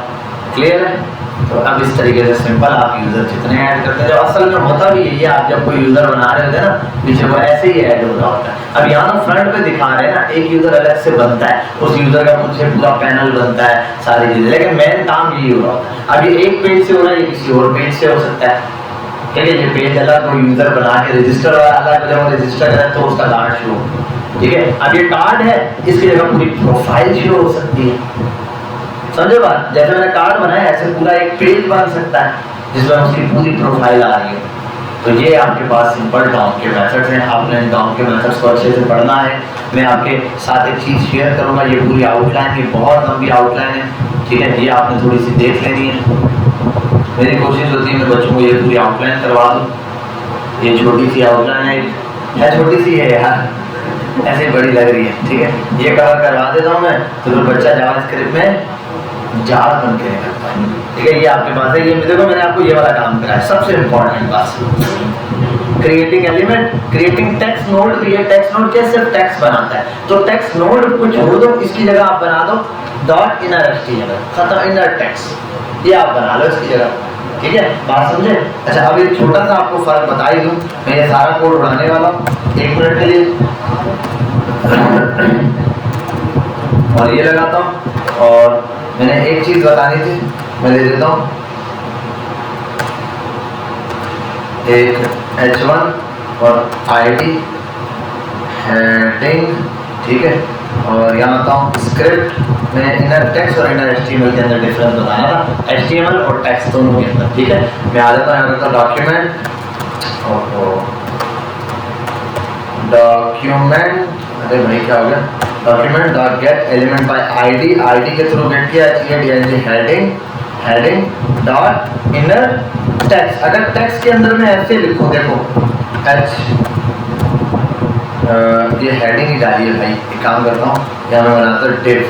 क्लियर है। तो अब इस तरीके से सिंपल आप यूजर जितने ऐड करते हैं, जो असल में होता भी यही है, आप जब कोई यूजर बना रहे होते हैं ना, पीछे वो ऐसे ही ऐड हो रहा होता है। अब यहाँ फ्रंट पे दिखा रहे हैं ना, एक यूजर अलग से बनता है, उस यूजर का मुझे पूरा पैनल बनता है, सारी चीजें, लेकिन मेन काम यही हो रहा होता है। अब ये एक पेज से हो रहा है, ये किसी और पेज से हो सकता है, ठीक है। ये पेज अलग, कोई यूजर बना के रजिस्टर वाला अलग, जब रजिस्टर करें तो उसका कार्ड शो, ठीक है। अब ये कार्ड है, इसकी जगह पूरी प्रोफाइल शो हो सकती है, समझो बात। जैसे मैंने कार्ड बनाया, ऐसे पूरा एक पेज बन सकता है जिसमें उसकी पूरी प्रोफाइल आ रही है। तो ये आपके पास सिंपल डाउन के मेथड्स हैं। आपने डाउन के मेथड्स को अच्छे से पढ़ना है। मैं आपके साथ एक चीज़ शेयर करूंगा, ये पूरी आउटलाइन, ये बहुत लंबी आउटलाइन है, ठीक है। ये आपने थोड़ी सी देख लेनी है। मेरी कोशिश होती है मैं बच्चों को ये पूरी आउटलाइन करवा दूँ। ये छोटी सी आउटलाइन है, छोटी सी है यार, ऐसे बड़ी लग रही है, ठीक है। ये कवर करवा देता हूँ मैं, तो फिर बच्चा जावास्क्रिप्ट में जार बन के निकलता है, ठीक है। ये आपके पास है, ये देखो मैंने आपको ये वाला काम कराया, सबसे इम्पोर्टेंट बात, creating element, creating text node भी है। टेक्स्ट नोड क्या, सिर्फ टेक्स्ट बनाता है, तो टेक्स्ट नोड को छोड़ दो, इसकी जगह आप बना दो डॉट इनर एचटीएमएल, खत्म, इनर टेक्स्ट, ये आप बना लो इसकी जगह, ठीक है। बात समझे। अच्छा, अब एक छोटा सा आपको फर्क बता ही दूं, मैं ये सारा कोड उड़ाने वाला हूँ 1 मिनट के लिए, और ये लगाता हूँ। और मैंने एक चीज बतानी थी, मैं ले देता हूँ एक H1 और ID हेडिंग, ठीक है। और यहाँ आता हूँ स्क्रिप्ट, मैं इनर टेक्स्ट और इनर HTML के अंदर डिफरेंस बताया था, HTML और टेक्स्ट दोनों के अंदर, ठीक है। मैं आ जाता हूँ यहाँ पर डॉक्यूमेंट, अरे भाई क्या हो गया, document dot get element by ID के थ्रू गेट किया, हेडिंग डॉट इनर टेक्स्ट। अगर टेक्स्ट के अंदर में ऐसे लिखो, देखो ये हेडिंग ही डालिए भाई। एक काम करता हूँ, यहाँ मैं बनाता हूँ डिव,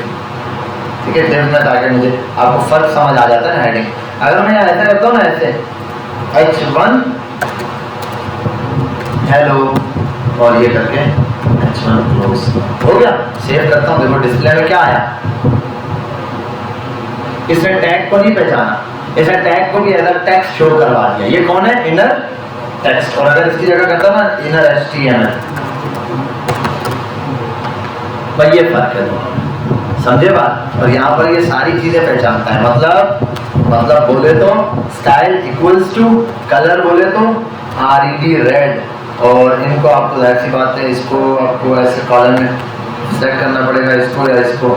ठीक है। डिव में ताकि मुझे आपको फर्क समझ आ जाता है ना हेडिंग। अगर मैं ऐसा करता हूँ ना, ऐसे H1 हेलो, और ये करके H1 क्लोज, हो गया। सेव करता हूँ, देखो डिस्प्ले में क्या आया, इसने टैग को नहीं पहचाना, इसने टैग को भी अलग टेक्स्ट शो करवा दिया। ये कौन है, इनर टेक्स्ट। और अगर इसकी जगह करता ना इनर HTML, भाई ये फर्क है दोनों, समझे बात। और यहाँ पर ये सारी चीजें पहचानता है, मतलब बोले तो स्टाइल इक्वल्स टू कलर, बोले तो RED रेड, और इनको आपको जाहिर सी बात है, इसको आपको ऐसे कॉलम में सेट करना पड़ेगा, इसको या इसको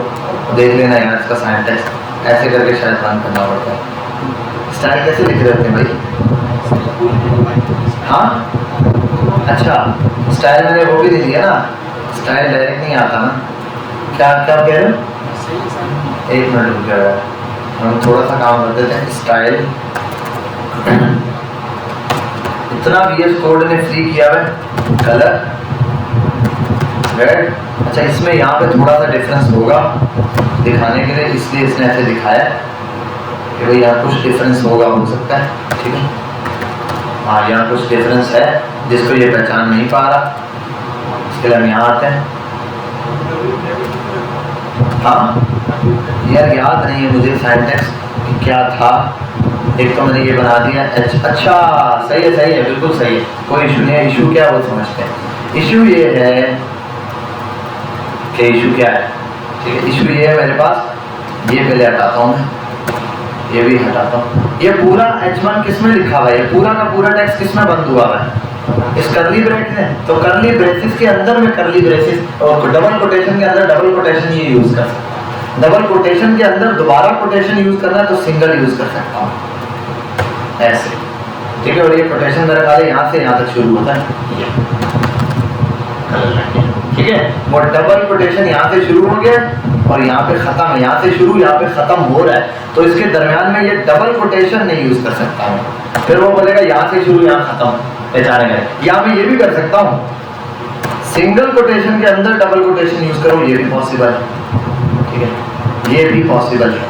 देख लेना यार, इसका सिंटैक्स ऐसे करके शायद बंद करना पड़ता है। स्टाइल कैसे लिख रहे हैं भाई, हाँ अच्छा, स्टाइल मैंने वो भी दे दिया ना, स्टाइल डायरेक्ट नहीं आता ना, क्या क्या कह रहे हो, 1 मिनट रुक जाएगा, हम थोड़ा सा काम कर देते हैं। स्टाइल इतना VS कोड ने फ्री किया है, कलर रेड। अच्छा, इसमें यहाँ पे थोड़ा सा डिफरेंस होगा दिखाने के लिए, इसलिए इसने ऐसे दिखाया कि भाई यहाँ कुछ डिफरेंस होगा, हो सकता है, ठीक है। हाँ, यहाँ कुछ डिफरेंस है जिसको ये पहचान नहीं पा रहा, इसके लिए हम यहाँ आते हैं। हाँ यार, याद नहीं है मुझे सिंटैक्स क्या था, एक तो मैंने ये बना दिया अच्छा, सही है, बिल्कुल सही है, कोई इशू नहीं है। इशू क्या है वो समझते हैं। इशू ये है कि इशू क्या है, ठीक है। इशू ये है मेरे पास, ये पहले हटाता हूँ मैं, ये भी हटाता हूँ। ये पूरा H1 किस में लिखा हुआ है, ये पूरा का पूरा टेक्स्ट किस में बंद हुआ है, इस कर्ली ब्रैकेट में। तो कर्ली ब्रेसिस के अंदर में कर्ली ब्रेसिस, और डबल कोटेशन के अंदर डबल कोटेशन ये यूज कर सकता हूँ। डबल कोटेशन के अंदर दोबारा कोटेशन यूज करना है तो सिंगल यूज कर सकता हूँ, ऐसे, ठीक है। और ये कोटेशन मेरे ख्याल यहाँ से यहाँ तक शुरू होता है, ठीक है। वो डबल कोटेशन यहाँ से शुरू हो गया, और यहाँ पे खत्म है, यहाँ से शुरू यहाँ पे खत्म हो रहा है, तो इसके दरमियान में ये डबल कोटेशन नहीं यूज कर सकता हूँ। फिर वो बोलेगा यहाँ से शुरू यहाँ खत्म, पहचाने गए। या मैं ये भी कर सकता हूँ, सिंगल कोटेशन के अंदर डबल कोटेशन यूज करो, ये भी पॉसिबल है, ठीक है, ये भी पॉसिबल है,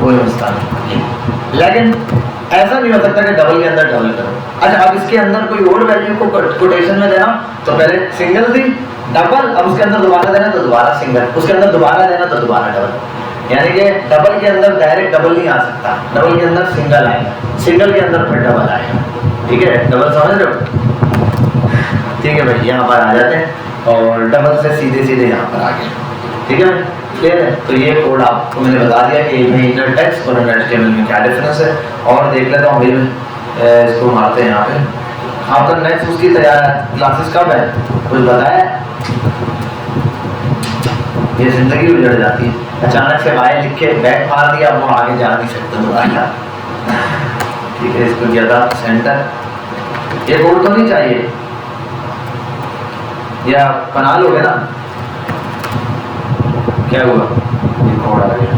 कोई मसला नहीं। लेकिन ऐसा नहीं हो सकता कि डबल के अंदर डबल करो। अच्छा, अब इसके अंदर कोई और वैल्यू को कोटेशन में देना, तो पहले सिंगल थी, डबल, अब उसके अंदर दोबारा देना तो दोबारा सिंगल, उसके अंदर दोबारा देना तो दोबारा डबल। यानी कि डबल के अंदर डायरेक्ट डबल नहीं आ सकता, डबल के अंदर सिंगल आएगा, सिंगल के अंदर फिर डबल आएगा, ठीक है, डबल समझ रहे हो? ठीक है भाई, यहाँ पर आ जाते हैं और डबल से सीधे सीधे यहाँ पर आ गए, ठीक है भाई, क्लियर है? तो ये कोड आपको मैंने बता दिया कि इंटर टेक्स्ट और इंटर HTML में क्या डिफरेंस है। और देख लेता हूँ भाई, इसको मारते हैं यहाँ पे। आपका नेक्स्ट उसकी तैयार क्लासेस कब है, कुछ बताया? ये जिंदगी उजड़ जाती है, अचानक से बाय लिख के बैक मार दिया, वो आगे जा नहीं सकते दोबारा, ठीक है। इसको किया था सेंटर, ये कोड तो नहीं चाहिए, या बना लोगे ना? क्या हुआ, ये कोड आ गया,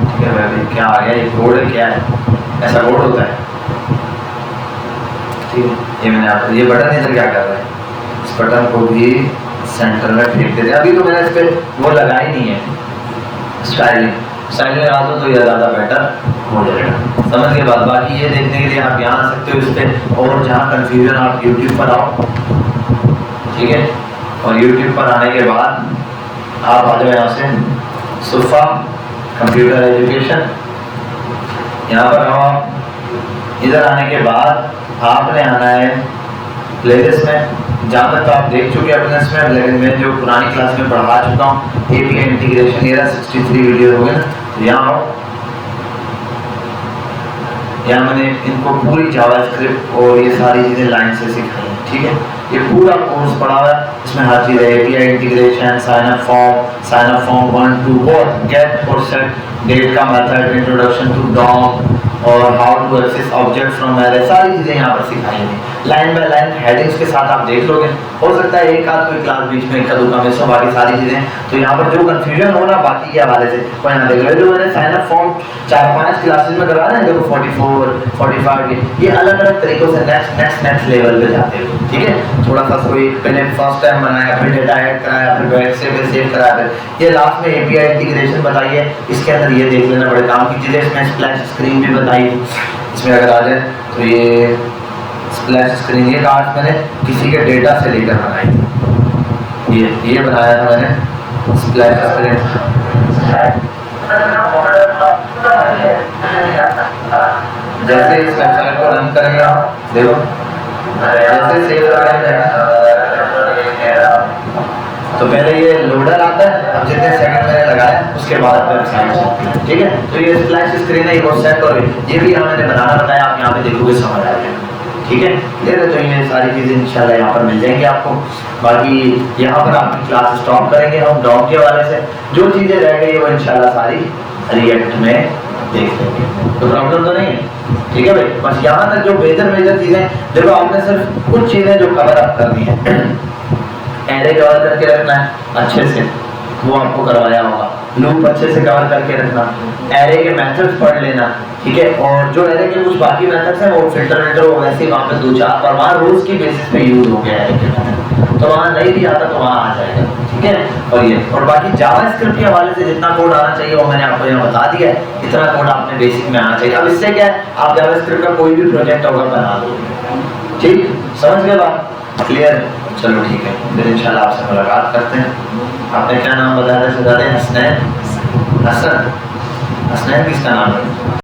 ठीक है भाई, क्या आ गया, ये कोड है, क्या है, ऐसा कोड होता है, ठीक है। ये मैंने आप, ये बटन इधर क्या कर रहा है, इस बटन को भी सेंटर में फेंक देते हैं। अभी तो मैंने इस पर वो लगा ही नहीं है, स्टाइलिंग लगा दो तो ये ज़्यादा बेटर हो जाएगा, समझ के बाद। बाकी ये देखने के लिए आप यहाँ आ सकते हो इस पर, और जहाँ कन्फ्यूजन आप यूट्यूब पर आओ, ठीक है, और यूट्यूब पर आने के बाद आप आ जाओ यहाँ से सुफा कंप्यूटर एजुकेशन, यहाँ पर आओ। इधर आने के बाद आपने आना है प्लेलिस्ट में, जहाँ तक तो आप देख चुके हैं अपने इसमें, लेकिन मैं जो पुरानी क्लास में पढ़ा चुका हूँ API इंटीग्रेशन, ये 63 वीडियो हो गए ना, तो यहाँ आओ। यहाँ मैंने इनको पूरी जावास्क्रिप्ट और ये सारी चीज़ें लाइन से सिखाई हैं, ठीक है। ये पूरा कोर्स पढ़ा हुआ है, इसमें हर चीज़ है, API integration, sign up form 1 2 both, get और सेट, डेट का मेथड, इंट्रोडक्शन टू डॉम, और how to access object from array, सारी चीज़ें यहाँ पर सिखाई हैं, लाइन बाय लाइन हेडिंग्स के साथ आप देख लोगे। हो सकता है एक आध कोई क्लास बीच में इक्का दुक्का मिस हो, बाकी सारी चीज़ें तो यहाँ पर जो कन्फ्यूजन हो ना बाकी के हवाले से वो यहाँ देख लो। जो मैंने साइन अप फॉर्म 4-5 क्लासेस में करवाया ना, देखो 44 45 ये अलग अलग तरीकों से नेक्स्ट लेवल पे जाते हो, ठीक है। थोड़ा सा कोई पहले फर्स्ट टाइम बनाया, फिर डेटा ऐड कराया, फिर बैक से फिर सेव कराया, फिर ये लास्ट में API इंटीग्रेशन बताइए, इसके अंदर ये देख लेना बड़े काम की चीज़ें। इसमें स्प्लैश स्क्रीन भी बताई, इसमें अगर आ जाए तो ये स्प्लैश स्क्रीन, ये कार्ड मैंने किसी के डेटा से लेकर बनाई थी, ये बनाया था मैंने स्प्लैश स्क्रीन। जैसे इस वेबसाइट को रन करेंगे आप देखो, जैसे सेव करेंगे तो पहले ये लोडर आता है, अब जितने सेकंड मैंने लगाया उसके बाद वेबसाइट चलती है, ठीक है। तो ये स्प्लैश स्क्रीन है, ये बहुत सेट और ये भी यहाँ मैंने बनाना बताया, आप यहाँ पे देखोगे समझ आएगा, ठीक है, क्लियर है। तो ये सारी चीज़ें इंशाल्लाह यहाँ पर मिल जाएंगी आपको। बाकी यहाँ पर आपकी क्लास स्टॉप करेंगे हम डॉम के हवाले से, जो चीज़ें रह गई वो इंशाल्लाह सारी रिएक्ट में देख लेंगे, तो प्रॉब्लम तो नहीं है, ठीक है भाई। बस यहाँ तक जो मेजर चीज़ें देखो, आपने सिर्फ कुछ चीज़ें जो कवर अप करनी है, एरे कवर करके रखना है अच्छे से, वो आपको करवाया होगा, लूप अच्छे से कवर करके रखना, एरे के मेथड्स पढ़ लेना, ठीक है। और जो एरे के कुछ बाकी मेथड्स हैं वो फिल्टर वो वैसे ही वहाँ पे 2-4 और वहाँ रोज की बेसिस पे यूज हो गया एरे के मेथड, तो वहाँ नहीं भी आता तो वहाँ आ जाएगा, ठीक है। और ये और बाकी जावास्क्रिप्ट के हवाले से जितना कोड आना चाहिए वो मैंने आपको यहाँ बता दिया है, इतना कोड आपने बेसिक में आना चाहिए। अब इससे क्या है, आप जावास्क्रिप्ट का कोई भी प्रोजेक्ट होगा बना दोगे, ठीक, समझ गए बात, क्लियर है। चलो ठीक है, फिर इंशाल्लाह आपसे मुलाकात करते हैं। आपने क्या नाम बताया था? हसनैन किसका नाम है?